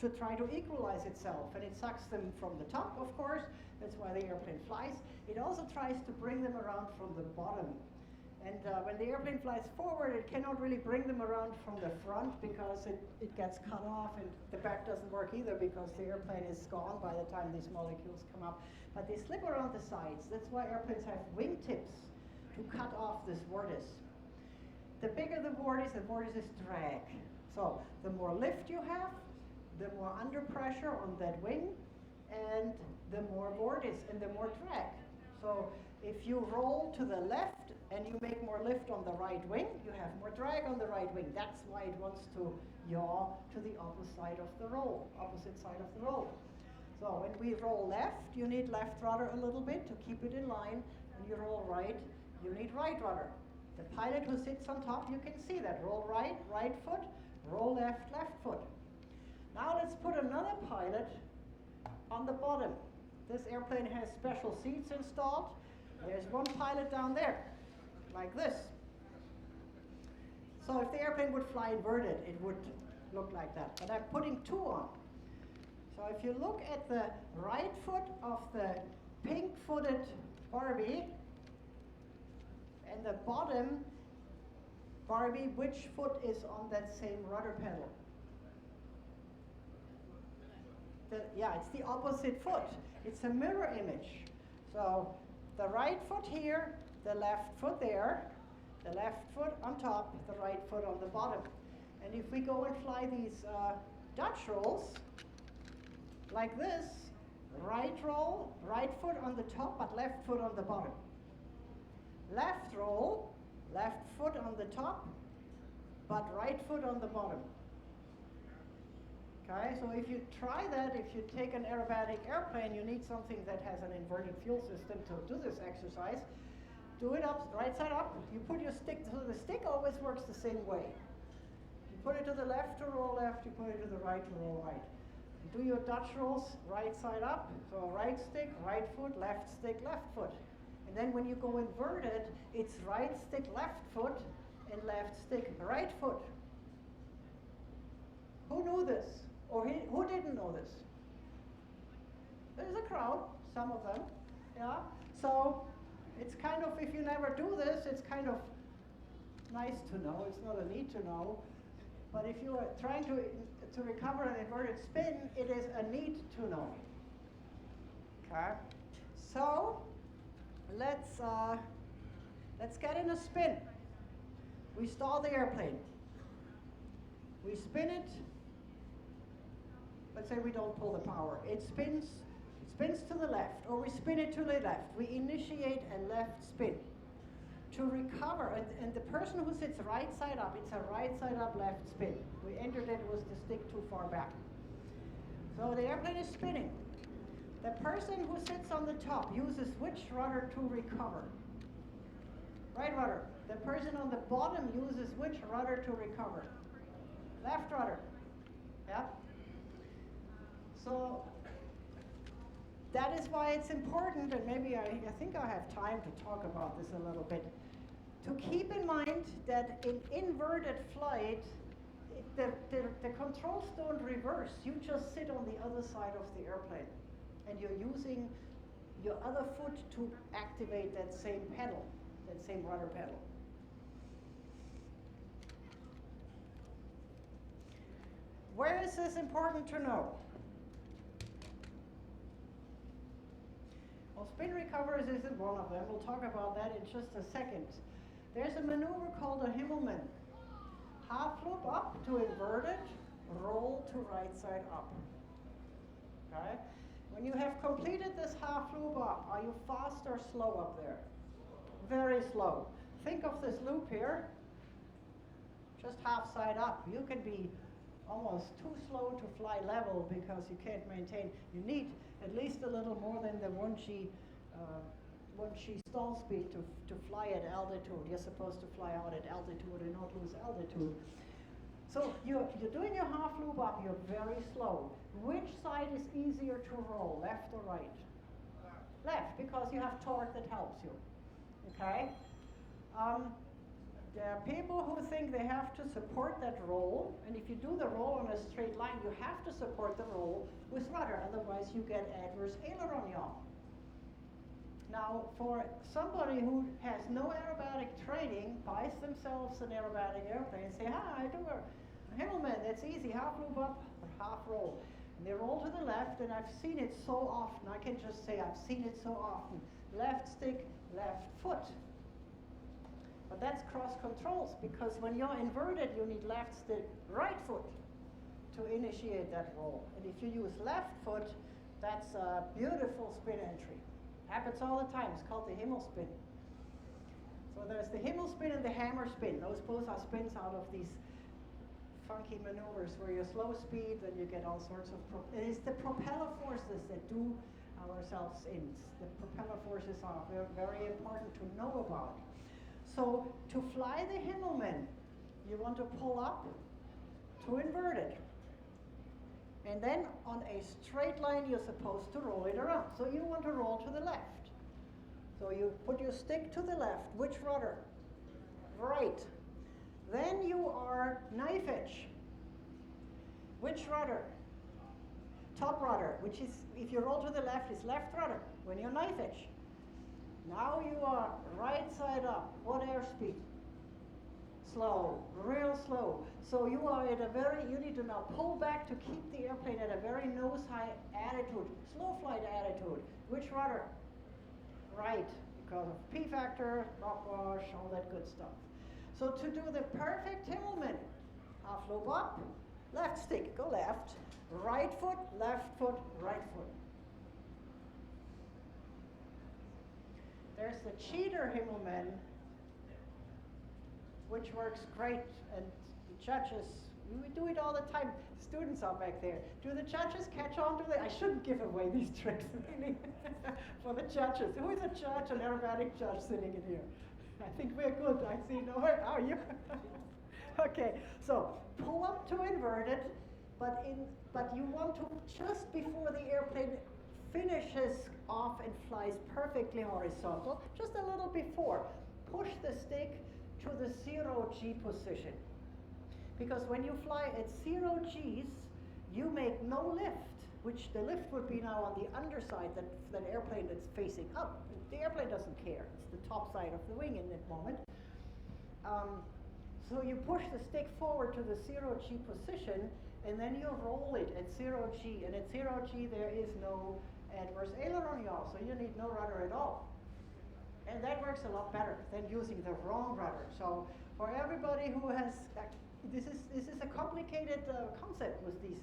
to try to equalize itself. And it sucks them from the top, of course. That's why the airplane flies. It also tries to bring them around from the bottom. And when the airplane flies forward, it cannot really bring them around from the front because it gets cut off, and the back doesn't work either because the airplane is gone by the time these molecules come up. But they slip around the sides. That's why airplanes have wingtips to cut off this vortice. The bigger the vortice is drag. So the more lift you have, the more under pressure on that wing, and the more vortice and the more drag. So if you roll to the left and you make more lift on the right wing, you have more drag on the right wing. That's why it wants to yaw to the opposite side of the roll. So when we roll left, you need left rudder a little bit to keep it in line. When you roll right, you need right rudder. The pilot who sits on top, you can see that. Roll right, right foot. Roll left, left foot. Now let's put another pilot on the bottom. This airplane has special seats installed. There's one pilot down there, like this. So if the airplane would fly inverted, it would look like that. But I'm putting two on. So if you look at the right foot of the pink-footed Barbie and the bottom Barbie, which foot is on that same rudder pedal? It's the opposite foot. It's a mirror image. So the right foot here, the left foot there, the left foot on top, the right foot on the bottom. And if we go and fly these Dutch rolls, like this, right roll, right foot on the top, but left foot on the bottom. Left roll, left foot on the top, but right foot on the bottom. Okay, so if you try that, if you take an aerobatic airplane, you need something that has an inverted fuel system to do this exercise. Do it up, right side up. You put your stick, so the stick always works the same way. You put it to the left to roll left, you put it to the right to roll right. You do your Dutch rolls right side up, so right stick, right foot, left stick, left foot. And then when you go inverted, it's right stick, left foot, and left stick, right foot. Who knew this? Or who didn't know this? There's a crowd, some of them, yeah? So it's kind of, if you never do this, it's kind of nice to know. It's not a need to know. But if you are trying to recover an inverted spin, it is a need to know. Okay? So let's get in a spin. We stall the airplane. We spin it. Let's say we don't pull the power. It spins to the left, or we spin it to the left. We initiate a left spin. To recover, and the person who sits right side up, it's a right side up left spin. We entered it with the stick too far back. So the airplane is spinning. The person who sits on the top uses which rudder to recover? Right rudder. The person on the bottom uses which rudder to recover? Left rudder. Yeah? So that is why it's important, and maybe I think I have time to talk about this a little bit, to keep in mind that in inverted flight, the controls don't reverse. You just sit on the other side of the airplane, and you're using your other foot to activate that same pedal, that same rudder pedal. Where is this important to know? Well, spin recovers isn't one of them. We'll talk about that in just a second. There's a maneuver called a Himmelmann. Half loop up to inverted, roll to right side up. Okay? When you have completed this half loop up, are you fast or slow up there? Very slow. Think of this loop here, just half side up. You can be almost too slow to fly level because you can't maintain. You need at least a little more than the 1G stall speed to fly at altitude. You're supposed to fly out at altitude and not lose altitude. So you're doing your half loop up, you're very slow. Which side is easier to roll, left or right? Left, because you have torque that helps you. Okay? There are people who think they have to support that roll, and if you do the roll on a straight line, you have to support the roll with rudder, otherwise you get adverse aileron yaw. Now, for somebody who has no aerobatic training, buys themselves an aerobatic airplane and say, I do a Himmelmann, that's easy, half loop up or half roll. And they roll to the left, and I've seen it so often, I can just say I've seen it so often. Left stick, left foot. But that's cross controls, because when you're inverted, you need left stick, right foot to initiate that roll. And if you use left foot, that's a beautiful spin entry. Happens all the time. It's called the Himmel spin. So there's the Himmel spin and the hammer spin. Those both are spins out of these funky maneuvers where you're slow speed and you get all sorts of... It is the propeller forces that do ourselves in. The propeller forces are very, very important to know about. So to fly the Himmelmann, you want to pull up to inverted. And then on a straight line, you're supposed to roll it around. So you want to roll to the left. So you put your stick to the left. Which rudder? Right. Then you are knife edge. Which rudder? Top rudder, which is, if you roll to the left, is left rudder when you're knife edge. Now you are right side up. What airspeed? Slow, real slow. So you are at a very, you need to now pull back to keep the airplane at a very nose-high attitude, slow flight attitude. Which rudder? Right, because of P factor, rock wash, all that good stuff. So to do the perfect Himmelmann, half loop up, left stick, go left, right foot, right foot. There's the cheater Himmelmann, which works great, and the judges We do it all the time. Students are back there. Do the judges catch on to that? I shouldn't give away these tricks, really, for the judges. Who is a judge, an aerobatic judge sitting in here? I think we're good. I see no one. Are you? Okay, so pull up to inverted, but you want to, just before the airplane finishes off and flies perfectly horizontal, just a little before, push the stick to the 0G position. Because when you fly at 0 Gs, you make no lift, which the lift would be now on the underside, that airplane that's facing up. The airplane doesn't care. It's the top side of the wing in that moment. So you push the stick forward to the 0 G position, and then you roll it at 0 G. And at 0 G, there is no adverse aileron yaw, so you need no rudder at all. And that works a lot better than using the wrong rudder. So for everybody who has, this is a complicated concept with these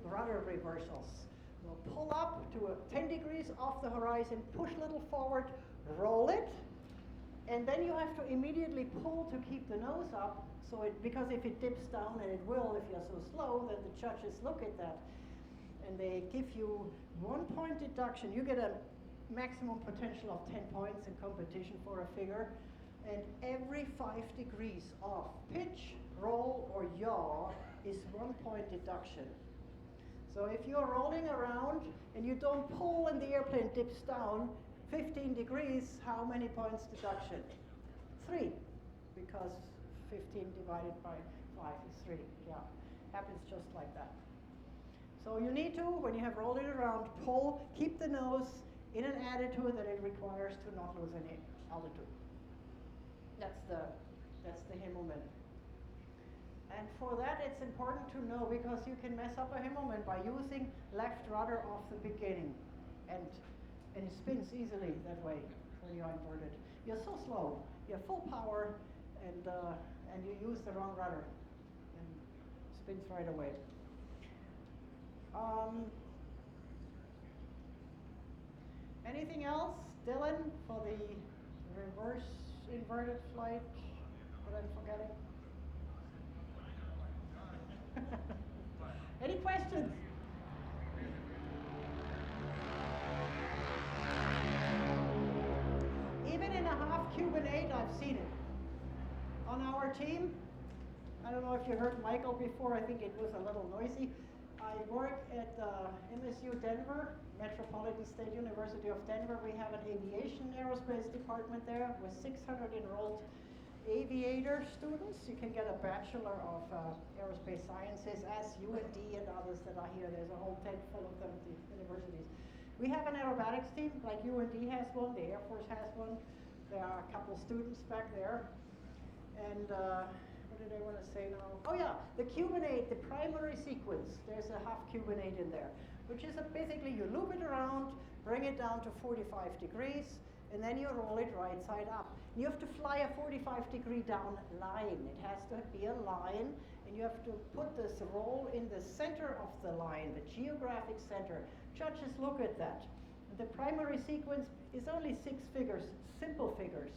rudder reversals. We'll pull up to 10 degrees off the horizon, push a little forward, roll it, and then you have to immediately pull to keep the nose up, because if it dips down, and it will if you're so slow, then the judges look at that, and they give you 1 point deduction. You get a maximum potential of 10 points in competition for a figure, and every 5 degrees off pitch, roll, or yaw is 1 point deduction. So if you're rolling around and you don't pull and the airplane dips down 15 degrees, how many points deduction? 3, because 15 divided by 5 is 3. Yeah, happens just like that. So you need to, when you have rolled it around, pull, keep the nose in an attitude that it requires to not lose any altitude. That's the Himmelmann. And for that, it's important to know, because you can mess up a Himmelmann by using left rudder off the beginning, and it spins easily that way when you're inverted. You're so slow, you have full power, and you use the wrong rudder, and spins right away. Anything else, Dylan, for the reverse inverted flight that I'm forgetting? Any questions? Even in a half Cuban 8, I've seen it. On our team, I don't know if you heard Michael before, I think it was a little noisy. I work at MSU Denver, Metropolitan State University of Denver. We have an aviation aerospace department there with 600 enrolled aviator students. You can get a Bachelor of Aerospace Sciences, as UND and others that are here. There's a whole tent full of them at the universities. We have an aerobatics team, like UND has one, the Air Force has one. There are a couple students back there. And what did I want to say now? Oh yeah, the Cuban 8, the primary sequence, there's a half Cuban 8 in there, which is basically you loop it around, bring it down to 45 degrees, and then you roll it right side up. You have to fly a 45-degree down line. It has to be a line, and you have to put this roll in the center of the line, the geographic center. Judges look at that. The primary sequence is only 6 figures, simple figures.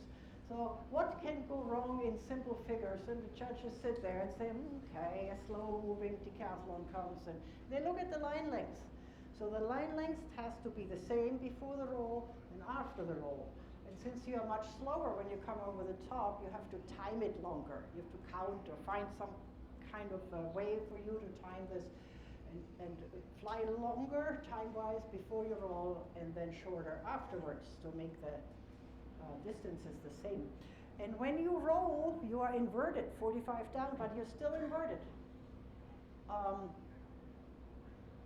So what can go wrong in simple figures? And the judges sit there and say, okay, a slow-moving decathlon comes, and they look at the line length. So the line length has to be the same before the roll and after the roll. And since you are much slower when you come over the top, you have to time it longer. You have to count or find some kind of way for you to time this and fly longer time-wise before you roll, and then shorter afterwards to make the distances the same. And when you roll, you are inverted, 45 down, but you're still inverted.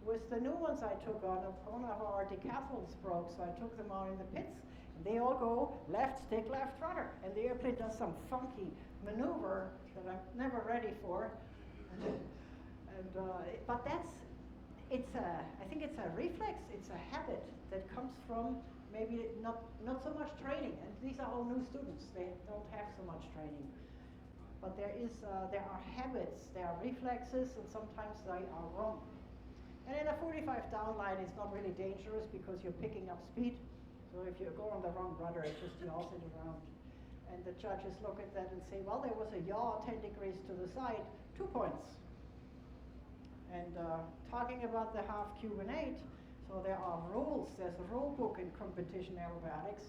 With the new ones I took on, one of our decathlons broke, so I took them out in the pits. And they all go left stick, left rudder. And the airplane does some funky maneuver that I'm never ready for. But I think it's a reflex, it's a habit that comes from maybe not so much training. And these are all new students, they don't have so much training. But there are habits, there are reflexes, and sometimes they are wrong. And in a 45 down line, it's not really dangerous because you're picking up speed. So if you go on the wrong rudder, it just yaws it around. And the judges look at that and say, well, there was a yaw 10 degrees to the side, 2 points. And talking about the half cube and 8, so there are rules. There's a rule book in competition aerobatics.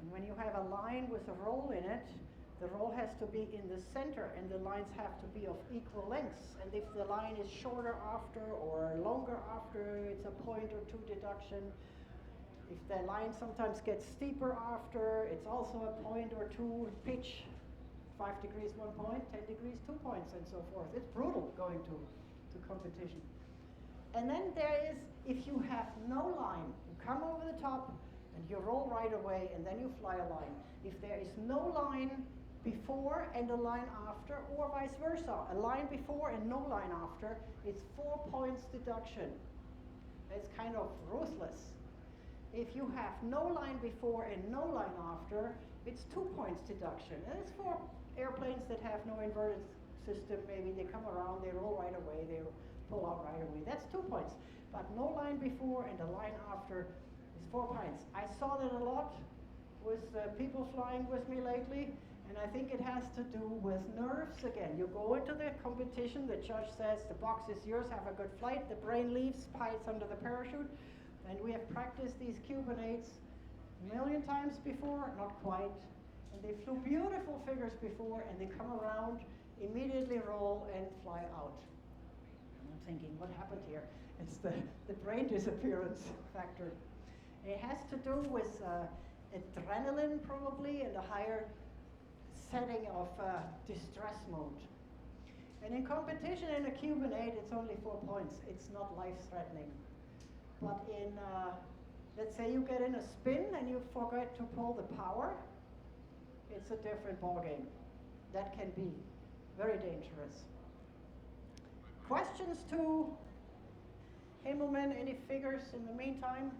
And when you have a line with a roll in it, the roll has to be in the center and the lines have to be of equal lengths. And if the line is shorter after or longer after, it's a point or two deduction. If the line sometimes gets steeper after, it's also a point or two pitch. 5 degrees 1 point, 10 degrees 2 points, and so forth. It's brutal going to competition. And then there is, if you have no line, you come over the top and you roll right away and then you fly a line. If there is no line before and a line after, or vice versa, a line before and no line after, it's 4 points deduction. It's kind of ruthless. If you have no line before and no line after, it's 2 points deduction. And it's for airplanes that have no inverted system. Maybe they come around, they roll right away, they pull out right away. That's 2 points. But no line before and a line after is 4 points. I saw that a lot with people flying with me lately, and I think it has to do with nerves again. You go into the competition, the judge says the box is yours, have a good flight, the brain leaves, hides under the parachute, and we have practiced these Cuban 8s a million times before, not quite, and they flew beautiful figures before, and they come around, immediately roll and fly out. And I'm thinking, what happened here? It's the brain disappearance factor. It has to do with adrenaline probably and a higher setting of distress mode. And in competition in a Cuban 8, it's only 4 points. It's not life-threatening. But in, let's say you get in a spin and you forget to pull the power, it's a different ballgame. That can be very dangerous. Questions to Himmelman? Any figures in the meantime?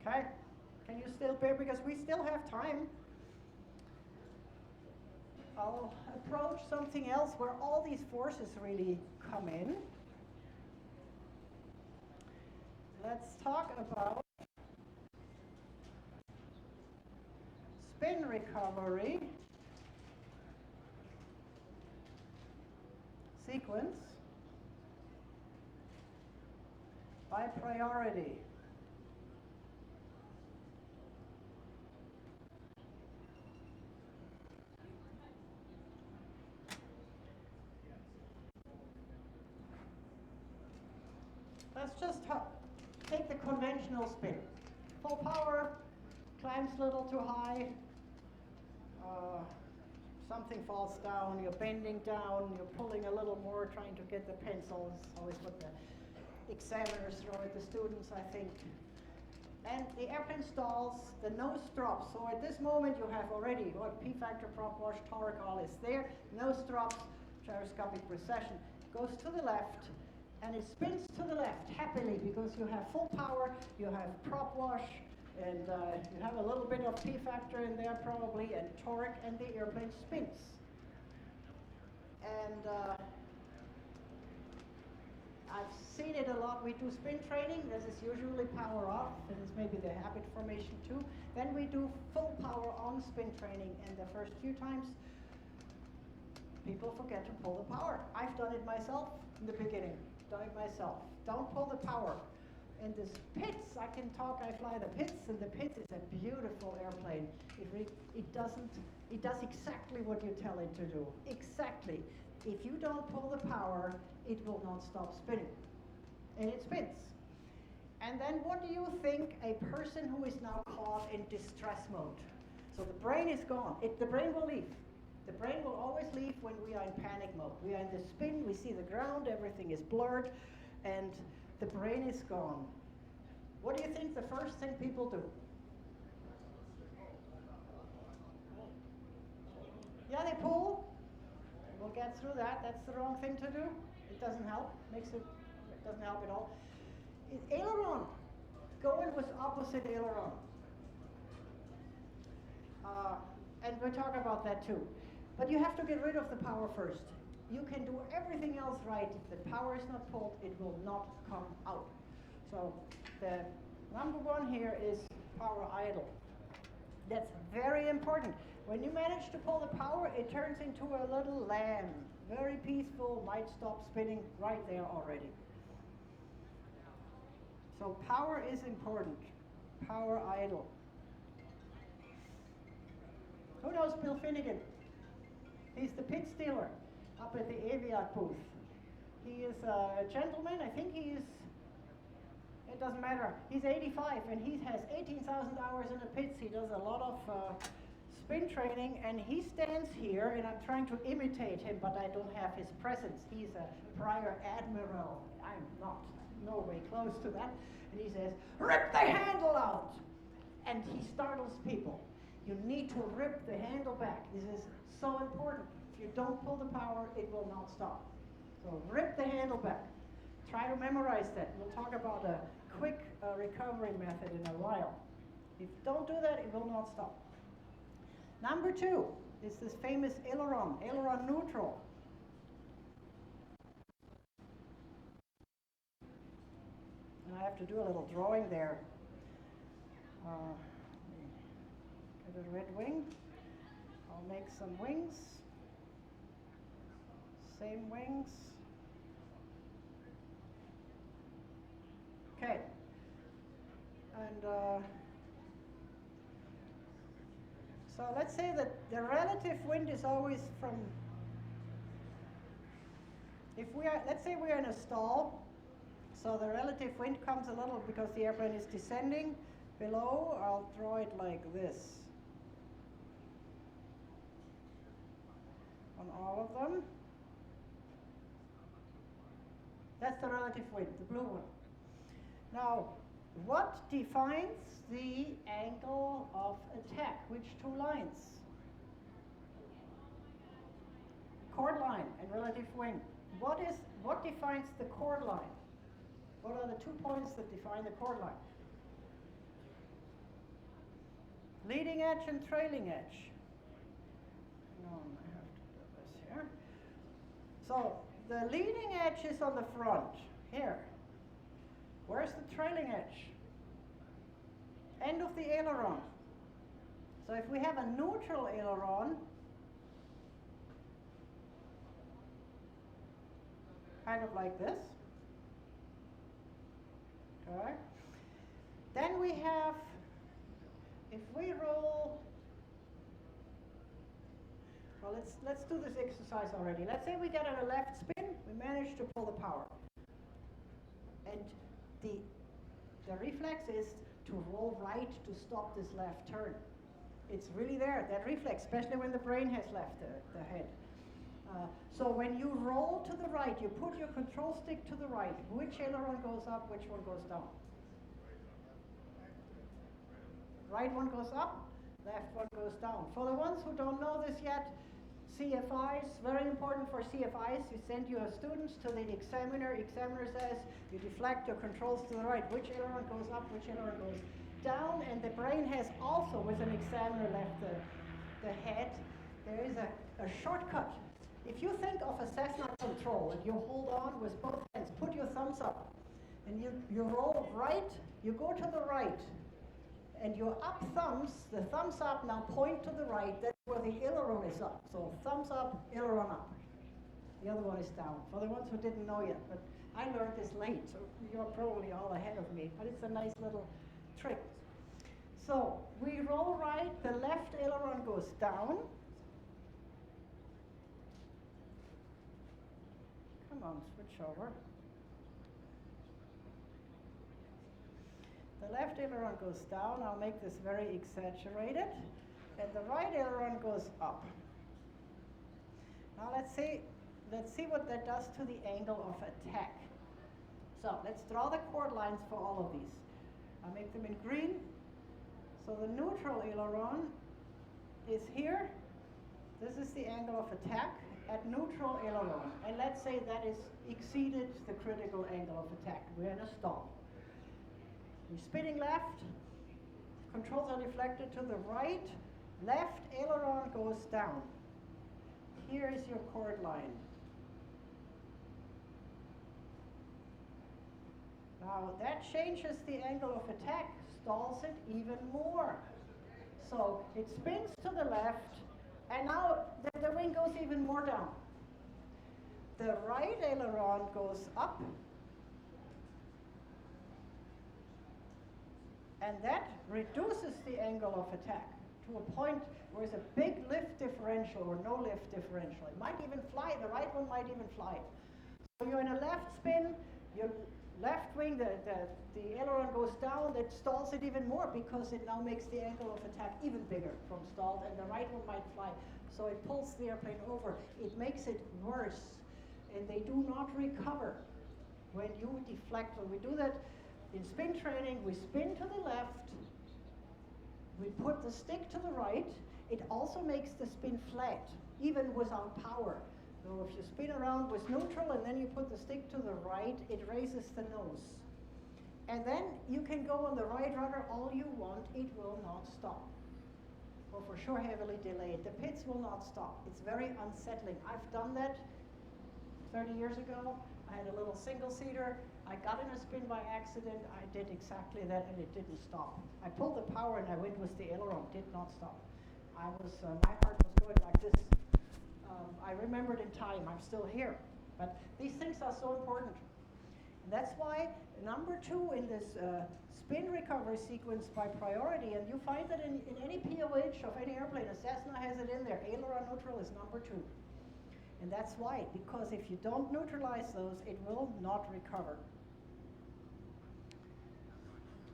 Okay. Can you still bear, because we still have time. I'll approach something else where all these forces really come in. Let's talk about spin recovery sequence by priority. Let's just take the conventional spin. Full power, climbs a little too high, something falls down, you're bending down, you're pulling a little more, trying to get the pencils, always what the examiners throw at the students, I think. And the airplane stalls, the nose drops. So at this moment you have already what P-factor, prop wash, torque, all is there. Nose drops, gyroscopic precession, goes to the left, and it spins to the left happily because you have full power, you have prop wash, and you have a little bit of P-factor in there probably, and torque, and the airplane spins. And I've seen it a lot. We do spin training. This is usually power off. This is maybe the habit formation too. Then we do full power on spin training, and the first few times people forget to pull the power. I've done it myself in the beginning. Done it myself. Don't pull the power. And this Pitts, I can talk, I fly the Pitts, and the Pitts is a beautiful airplane. It does exactly what you tell it to do. Exactly. If you don't pull the power, it will not stop spinning. And it spins. And then what do you think a person who is now caught in distress mode? So the brain is gone. The brain will leave. The brain will always leave when we are in panic mode. We are in the spin, we see the ground, everything is blurred, and the brain is gone. What do you think the first thing people do? Yeah, they pull. We'll get through that. That's the wrong thing to do. It doesn't help. It doesn't help at all. Aileron. Going with opposite aileron. And we'll talk about that too. But you have to get rid of the power first. You can do everything else right. If the power is not pulled, it will not come out. So the number one here is power idle. That's very important. When you manage to pull the power, it turns into a little lamb. Very peaceful, might stop spinning right there already. So power is important. Power idle. Who knows Bill Finnegan? He's the pit stealer up at the Aviat booth. He is a gentleman, I think he is, it doesn't matter. He's 85 and he has 18,000 hours in the pits. He does a lot of spin training and he stands here and I'm trying to imitate him, but I don't have his presence. He's a prior admiral. I'm not, no way close to that. And he says, rip the handle out! And he startles people. You need to rip the handle back. This is so important. If you don't pull the power, it will not stop. So rip the handle back. Try to memorize that. We'll talk about a quick recovery method in a while. If you don't do that, it will not stop. Number 2 is this famous aileron neutral. And I have to do a little drawing there. Get a red wing. I'll make some wings. Same wings. Okay. And so let's say that the relative wind is always from, if we are, let's say we are in a stall, so the relative wind comes a little because the airplane is descending below. I'll draw it like this on all of them. That's the relative wind, the blue one. Now, what defines the angle of attack? Which 2 lines? Chord line and relative wind. What defines the chord line? What are the 2 points that define the chord line? Leading edge and trailing edge. Hang on, I have to do this here. So the leading edge is on the front, here. Where's the trailing edge? End of the aileron. So if we have a neutral aileron, kind of like this, okay, then we have, if we roll, well, let's do this exercise already. Let's say we get on a left spin, we manage to pull the power. And the reflex is to roll right to stop this left turn. It's really there, that reflex, especially when the brain has left the head. So when you roll to the right, you put your control stick to the right. Which aileron goes up, which one goes down? Right one goes up, left one goes down. For the ones who don't know this yet, CFIs, very important for CFIs, you send your students to the examiner. Examiner says you deflect your controls to the right. Which aileron goes up, which aileron goes down, and the brain has also, with an examiner, left the head. There is a shortcut. If you think of a Cessna control and you hold on with both hands, put your thumbs up, and you roll right, you go to the right, and your up thumbs, the thumbs up now point to the right, that's where the aileron is up. So thumbs up, aileron up. The other one is down. For the ones who didn't know yet, but I learned this late, so you're probably all ahead of me, but it's a nice little trick. So we roll right, the left aileron goes down. Come on, switch over. The left aileron goes down. I'll make this very exaggerated. And the right aileron goes up. Now let's see what that does to the angle of attack. So let's draw the chord lines for all of these. I'll make them in green. So the neutral aileron is here. This is the angle of attack at neutral aileron. And let's say that is exceeded the critical angle of attack. We're in a stall. We're spinning left, controls are deflected to the right, left aileron goes down. Here is your chord line. Now that changes the angle of attack, stalls it even more. So it spins to the left, and now the wing goes even more down. the right aileron goes up, and that reduces the angle of attack to a point where it's a big lift differential or no lift differential. It might even fly, the right one might even fly. So you're in a left spin, your left wing, the aileron goes down, that stalls it even more because it now makes the angle of attack even bigger from stalled, and the right one might fly. So it pulls the airplane over. It makes it worse, and they do not recover when you deflect. When we do that in spin training, we spin to the left, we put the stick to the right. It also makes the spin flat, even without power. So if you spin around with neutral and then you put the stick to the right, it raises the nose. And then you can go on the right rudder all you want, it will not stop. Or for sure heavily delayed. The pits will not stop. It's very unsettling. I've done that 30 years ago. I had a little single-seater. I got in a spin by accident. I did exactly that, and it didn't stop. I pulled the power and I went with the aileron. Did not stop. I was, my heart was going like this. I remembered in time. I'm still here. But these things are so important. And that's why number 2 in this spin recovery sequence by priority, and you find that in any POH of any airplane, a Cessna has it in there. Aileron neutral is number 2. And that's why, because if you don't neutralize those, it will not recover.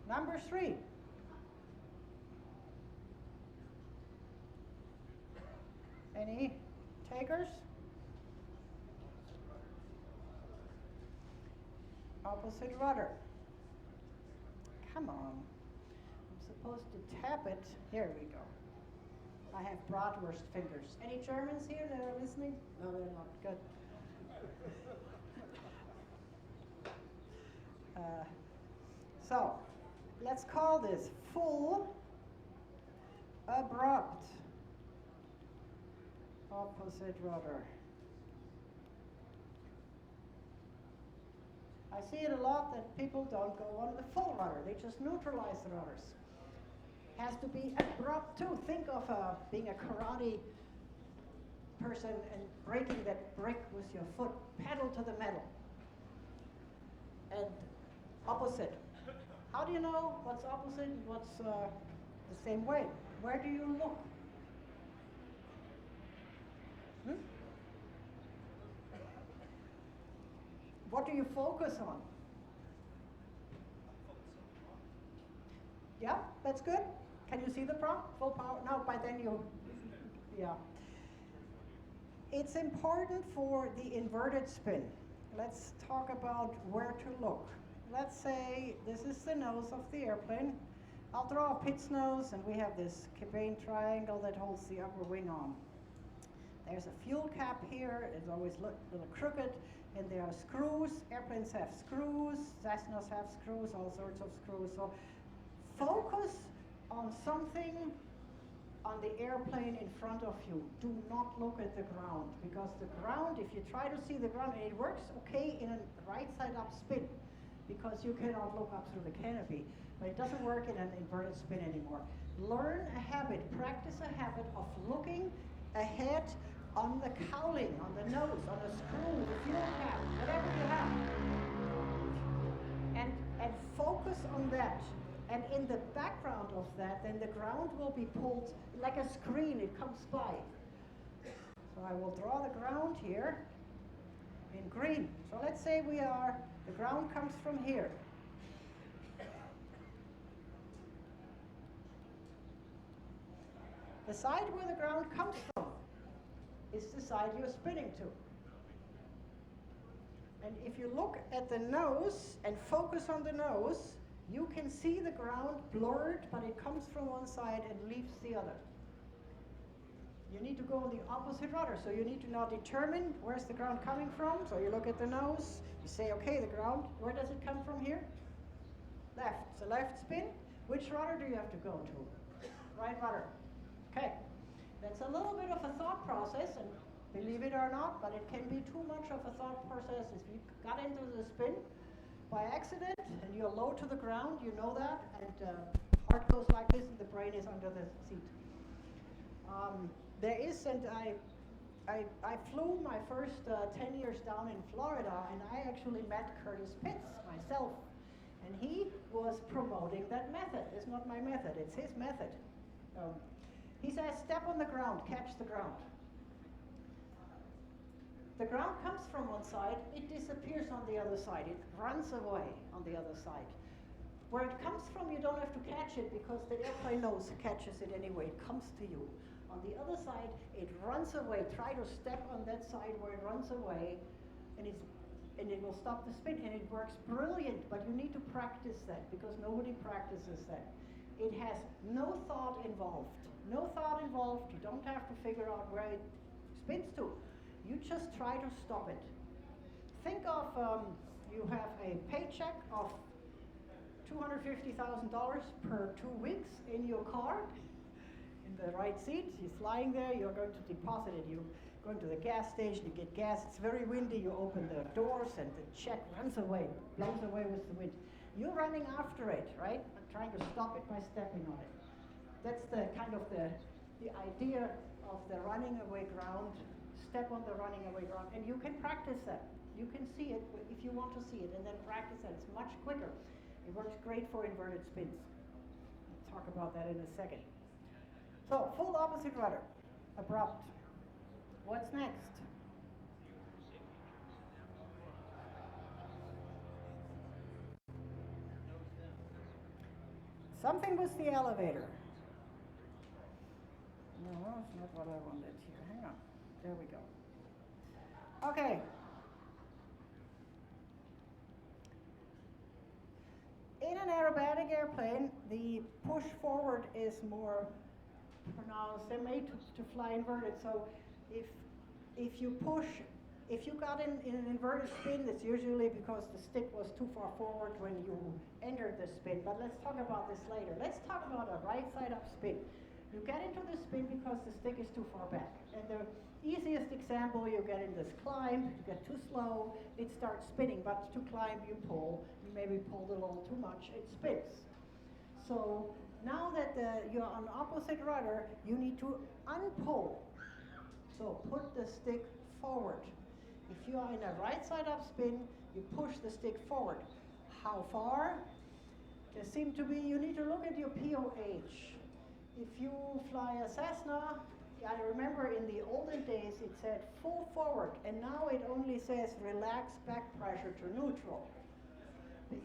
Number 3. Any takers? Opposite rudder. Come on. I'm supposed to tap it. Here we go. I have bratwurst fingers. Any Germans here that are listening? No, they're not. Good. So, let's call this full abrupt opposite rudder. I see it a lot that people don't go on the full rudder. They just neutralize the rudders. Has to be abrupt too. Think of being a karate person and breaking that brick with your foot. Pedal to the metal. And opposite. How do you know what's opposite and what's the same way? Where do you look? What do you focus on? Yeah, that's good. Can you see the prop? Full power? No, by then you, yeah. It's important for the inverted spin. Let's talk about where to look. Let's say this is the nose of the airplane. I'll draw a pit's nose, and we have this cabane triangle that holds the upper wing on. There's a fuel cap here. It's always a little crooked, and there are screws. Airplanes have screws. Cessnas have screws, all sorts of screws. So focus on something on the airplane in front of you. Do not look at the ground, because the ground, if you try to see the ground, and it works okay in a right side up spin, because you cannot look up through the canopy, but it doesn't work in an inverted spin anymore. Learn a habit, practice a habit of looking ahead on the cowling, on the nose, on the screw, the fuel cap, whatever you have. And focus on that. And in the background of that, then the ground will be pulled like a screen, it comes by. So I will draw the ground here in green. So let's say the ground comes from here. The side where the ground comes from is the side you're spinning to. And if you look at the nose and focus on the nose, you can see the ground blurred, but it comes from one side and leaves the other. You need to go on the opposite rudder, so you need to now determine where's the ground coming from. So you look at the nose, you say, okay, the ground, where does it come from here? Left. It's a left spin. Which rudder do you have to go to? Right rudder. Okay. That's a little bit of a thought process, and believe it or not, but it can be too much of a thought process. If you got into the spin by accident and you're low to the ground, you know that, and heart goes like this and the brain is under the seat. There is, and I flew my first 10 years down in Florida, and I actually met Curtis Pitts myself. And he was promoting that method. It's not my method, it's his method. He says, step on the ground, catch the ground. The ground comes from one side, it disappears on the other side. It runs away on the other side. Where it comes from, you don't have to catch it because the airplane knows catches it anyway. It comes to you. On the other side, it runs away. Try to step on that side where it runs away, and it will stop the spin, and it works brilliant, but you need to practice that because nobody practices that. It has no thought involved. No thought involved. You don't have to figure out where it spins to. You just try to stop it. Think of you have a paycheck of $250,000 per 2 weeks in your car, in the right seat. He's lying there, you're going to deposit it. You go into the gas station, you get gas, it's very windy, you open the doors and the check runs away, blows away with the wind. You're running after it, right? Trying to stop it by stepping on it. That's the kind of the idea of the running away ground. Step on the running away ground, and you can practice that. You can see it if you want to see it, and then practice that. It's much quicker. It works great for inverted spins. We'll talk about that in a second. So, full opposite rudder, abrupt. What's next? Something with the elevator. No, that's not what I wanted here. Hang on. There we go. Okay. In an aerobatic airplane, the push forward is more pronounced. They're made to fly inverted. So if you push, if you got in an inverted spin, it's usually because the stick was too far forward when you entered the spin. But let's talk about this later. Let's talk about a right side up spin. You get into the spin because the stick is too far back. And the easiest example, you get in this climb, you get too slow, it starts spinning, but to climb you pull, you maybe pulled a little too much, it spins. So now that you're on opposite rudder, you need to unpull. So put the stick forward. If you are in a right side up spin, you push the stick forward. How far? There seem to be, you need to look at your POH. If you fly a Cessna, I remember in the olden days it said full forward, and now it only says relax back pressure to neutral.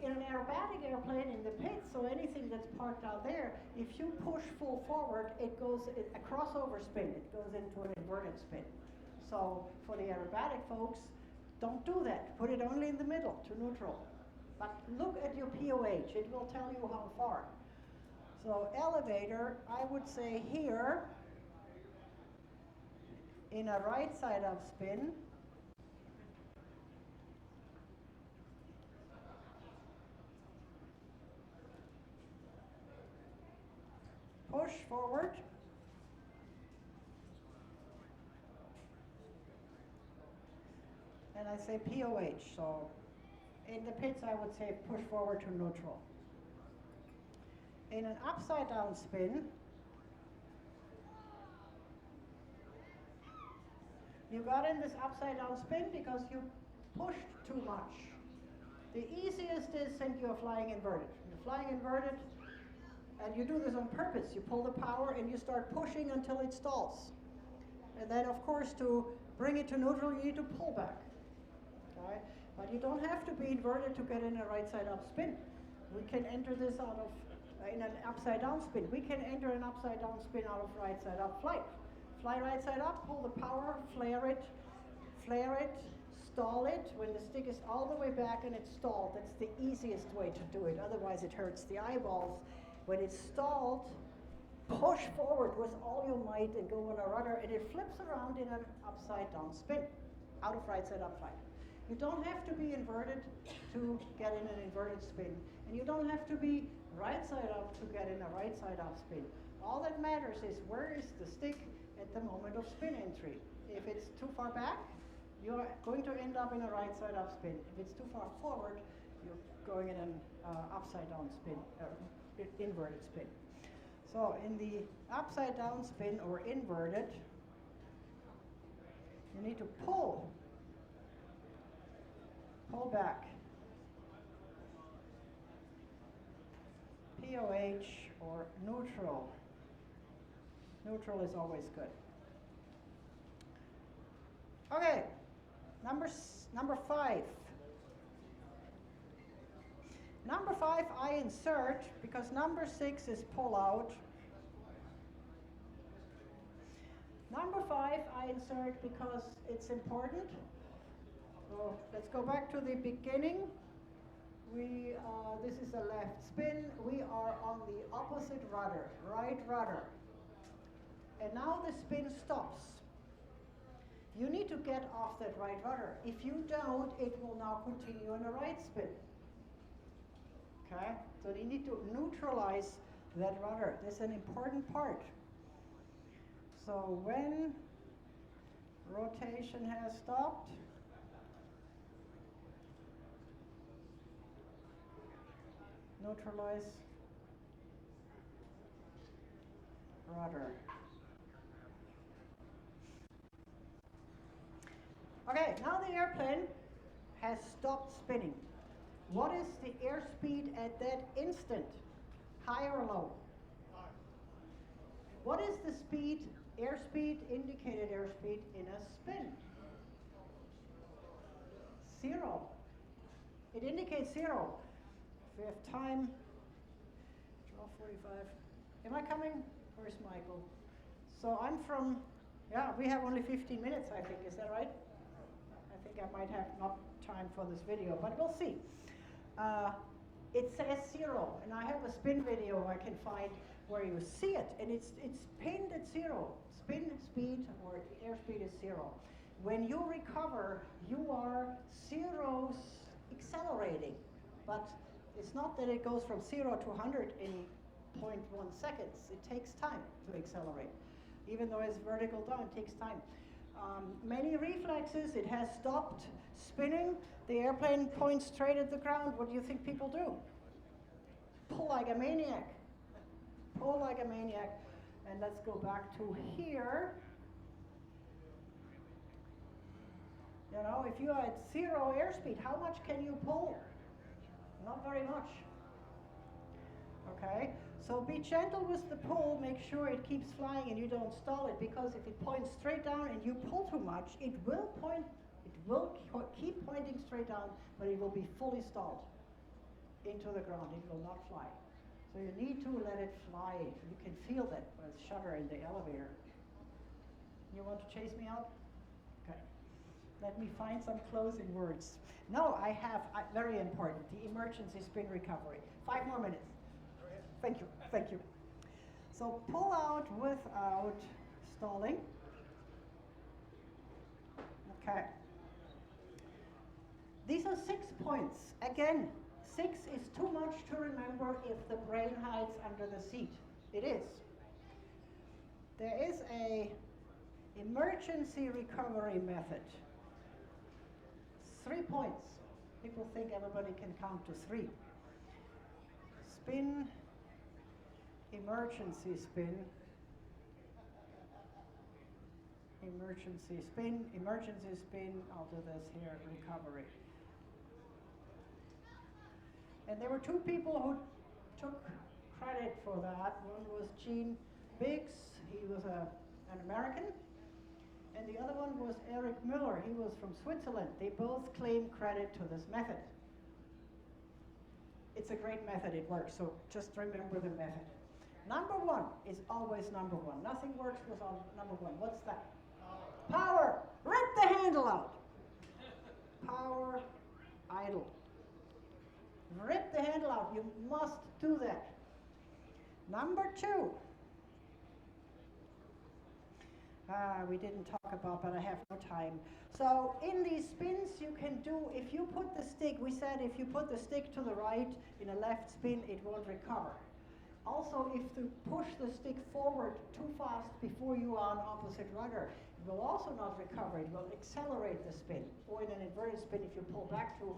In an aerobatic airplane, in the pits, or anything that's parked out there, if you push full forward, it goes a crossover spin. It goes into an inverted spin. So for the aerobatic folks, don't do that. Put it only in the middle to neutral. But look at your POH. It will tell you how far. So elevator, I would say here, in a right side up spin, push forward, and I say POH, so in the pits I would say push forward to neutral. In an upside down spin, you got in this upside down spin because you pushed too much. The easiest is think you're flying inverted. You're flying inverted, and you do this on purpose. You pull the power and you start pushing until it stalls. And then of course to bring it to neutral you need to pull back. Okay? But you don't have to be inverted to get in a right side up spin. We can enter this out of in an upside down spin. We can enter an upside down spin out of right side up flight. Fly right side up, pull the power, flare it, stall it. When the stick is all the way back and it's stalled, that's the easiest way to do it. Otherwise it hurts the eyeballs. When it's stalled, push forward with all your might and go on a rudder, and it flips around in an upside down spin out of right side up flight. You don't have to be inverted to get in an inverted spin, and you don't have to be right side up to get in a right side up spin. All that matters is where is the stick at the moment of spin entry. If it's too far back, you're going to end up in a right side up spin. If it's too far forward, you're going in an upside down spin, inverted spin. So in the upside down spin or inverted, You need to pull back. POH or neutral. Neutral is always good. Okay, number 5. Number 5 I insert because number 6 is pull out. Number 5 I insert because it's important. So let's go back to the beginning. This is a left spin. We are on the opposite rudder, right rudder. And now the spin stops. You need to get off that right rudder. If you don't, it will now continue on a right spin. Okay? So you need to neutralize that rudder. This is an important part. So when rotation has stopped, neutralize rudder. Okay, now the airplane has stopped spinning. What is the airspeed at that instant? High or low? High. What is the speed, airspeed, indicated airspeed in a spin? 0. It indicates 0. If we have time, draw 45. Am I coming? Where's Michael? So I'm from, we have only 15 minutes, I think. Is that right? I think I might have not time for this video, but we'll see. It says 0, and I have a spin video I can find where you see it, and it's pinned at 0. Spin speed or airspeed is 0. When you recover, you are 0 accelerating, but it's not that it goes from 0 to 100 in 0.1 seconds. It takes time to accelerate. Even though it's vertical down, it takes time. Many reflexes, it has stopped spinning. The airplane points straight at the ground. What do you think people do? Pull like a maniac. Pull like a maniac. And let's go back to here. You know, if you are at 0 airspeed, how much can you pull? Not very much. Okay, so be gentle with the pull. Make sure it keeps flying and you don't stall it, because if it points straight down and you pull too much, it will keep pointing straight down, but it will be fully stalled into the ground. It will not fly. So you need to let it fly. You can feel that with shudder in the elevator. You want to chase me out? Okay. Let me find some closing words. No, I have, very important, the emergency spin recovery. 5 more minutes. Thank you, thank you. So pull out without stalling. Okay. These are 6 points. Again, 6 is too much to remember if the brain hides under the seat. It is. There is a emergency recovery method. 3 points. People think everybody can count to 3. Spin, emergency spin, emergency spin, emergency spin. I'll do this here, recovery. And there were 2 people who took credit for that. One was Gene Biggs, he was an American, and the other one was Eric Müller, he was from Switzerland. They both claim credit to this method. It's a great method, it works, so just remember the method. Number 1 is always number 1. Nothing works without number 1. What's that? Power. Rip the handle out. Power, idle. Rip the handle out. You must do that. Number 2. We didn't talk about, but I have no time. So in these spins you can do, if you put the stick, we said if you put the stick to the right in a left spin, it won't recover. Also, if you push the stick forward too fast before you are on opposite rudder, it will also not recover. It will accelerate the spin. Or in an inverted spin, if you pull back too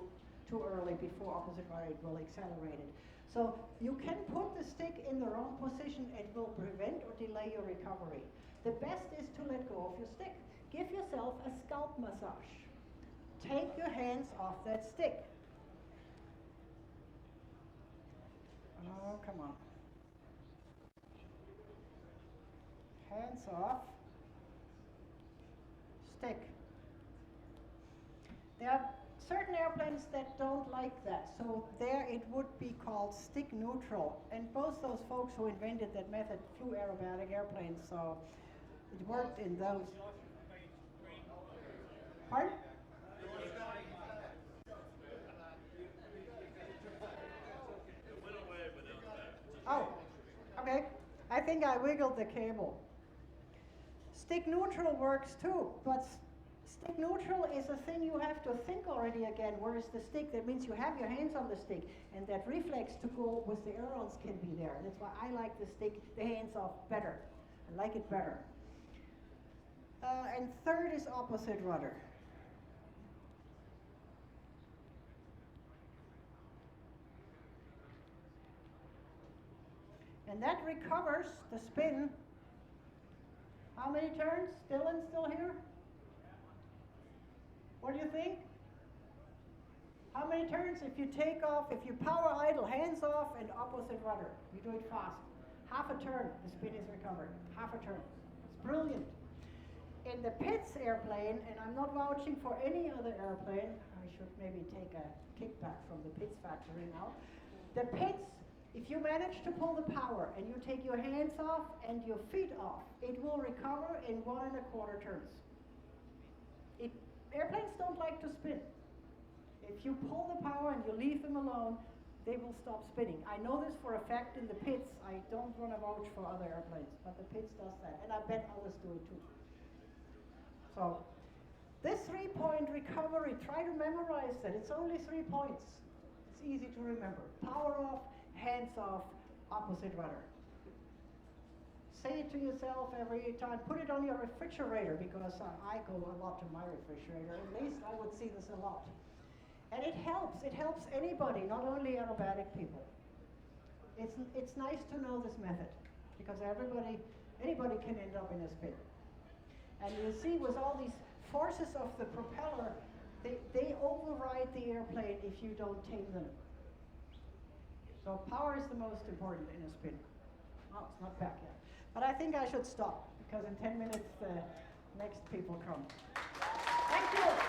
early before opposite rudder, it will accelerate it. So you can put the stick in the wrong position. It will prevent or delay your recovery. The best is to let go of your stick. give yourself a scalp massage. Take your hands off that stick. Oh, come on. Hands off. Stick. There are certain airplanes that don't like that, so there it would be called stick neutral. And both those folks who invented that method flew aerobatic airplanes, so it worked in those. Pardon? Oh, okay. I think I wiggled the cable. Stick neutral works too, but stick neutral is a thing you have to think already again, whereas the stick, that means you have your hands on the stick, and that reflex to go with the ailerons can be there. That's why I like the stick, the hands off better. I like it better. And third is opposite rudder. And that recovers the spin. How many turns? Dylan still here? What do you think? How many turns if you take off, if you power idle, hands off and opposite rudder? You do it fast. Half a turn, the spin is recovered. Half a turn. It's brilliant. In the Pitts airplane, and I'm not vouching for any other airplane, I should maybe take a kickback from the Pitts factory now. The Pitts, if you manage to pull the power and you take your hands off and your feet off, it will recover in 1 1/4 turns. Airplanes don't like to spin. If you pull the power and you leave them alone, they will stop spinning. I know this for a fact in the Pitts. I don't want to vouch for other airplanes, but the Pitts does that, and I bet others do it too. So, this 3-point recovery, try to memorize that. It's only 3 points. It's easy to remember. Power off, hands off, opposite rudder. Say it to yourself every time. Put it on your refrigerator, because I go a lot to my refrigerator. At least I would see this a lot. And it helps. It helps anybody, not only aerobatic people. It's nice to know this method, because anybody can end up in a spin. And you see, with all these forces of the propeller, they override the airplane if you don't tame them. So power is the most important in a spin. Oh, it's not back yet. But I think I should stop, because in 10 minutes the next people come. Thank you.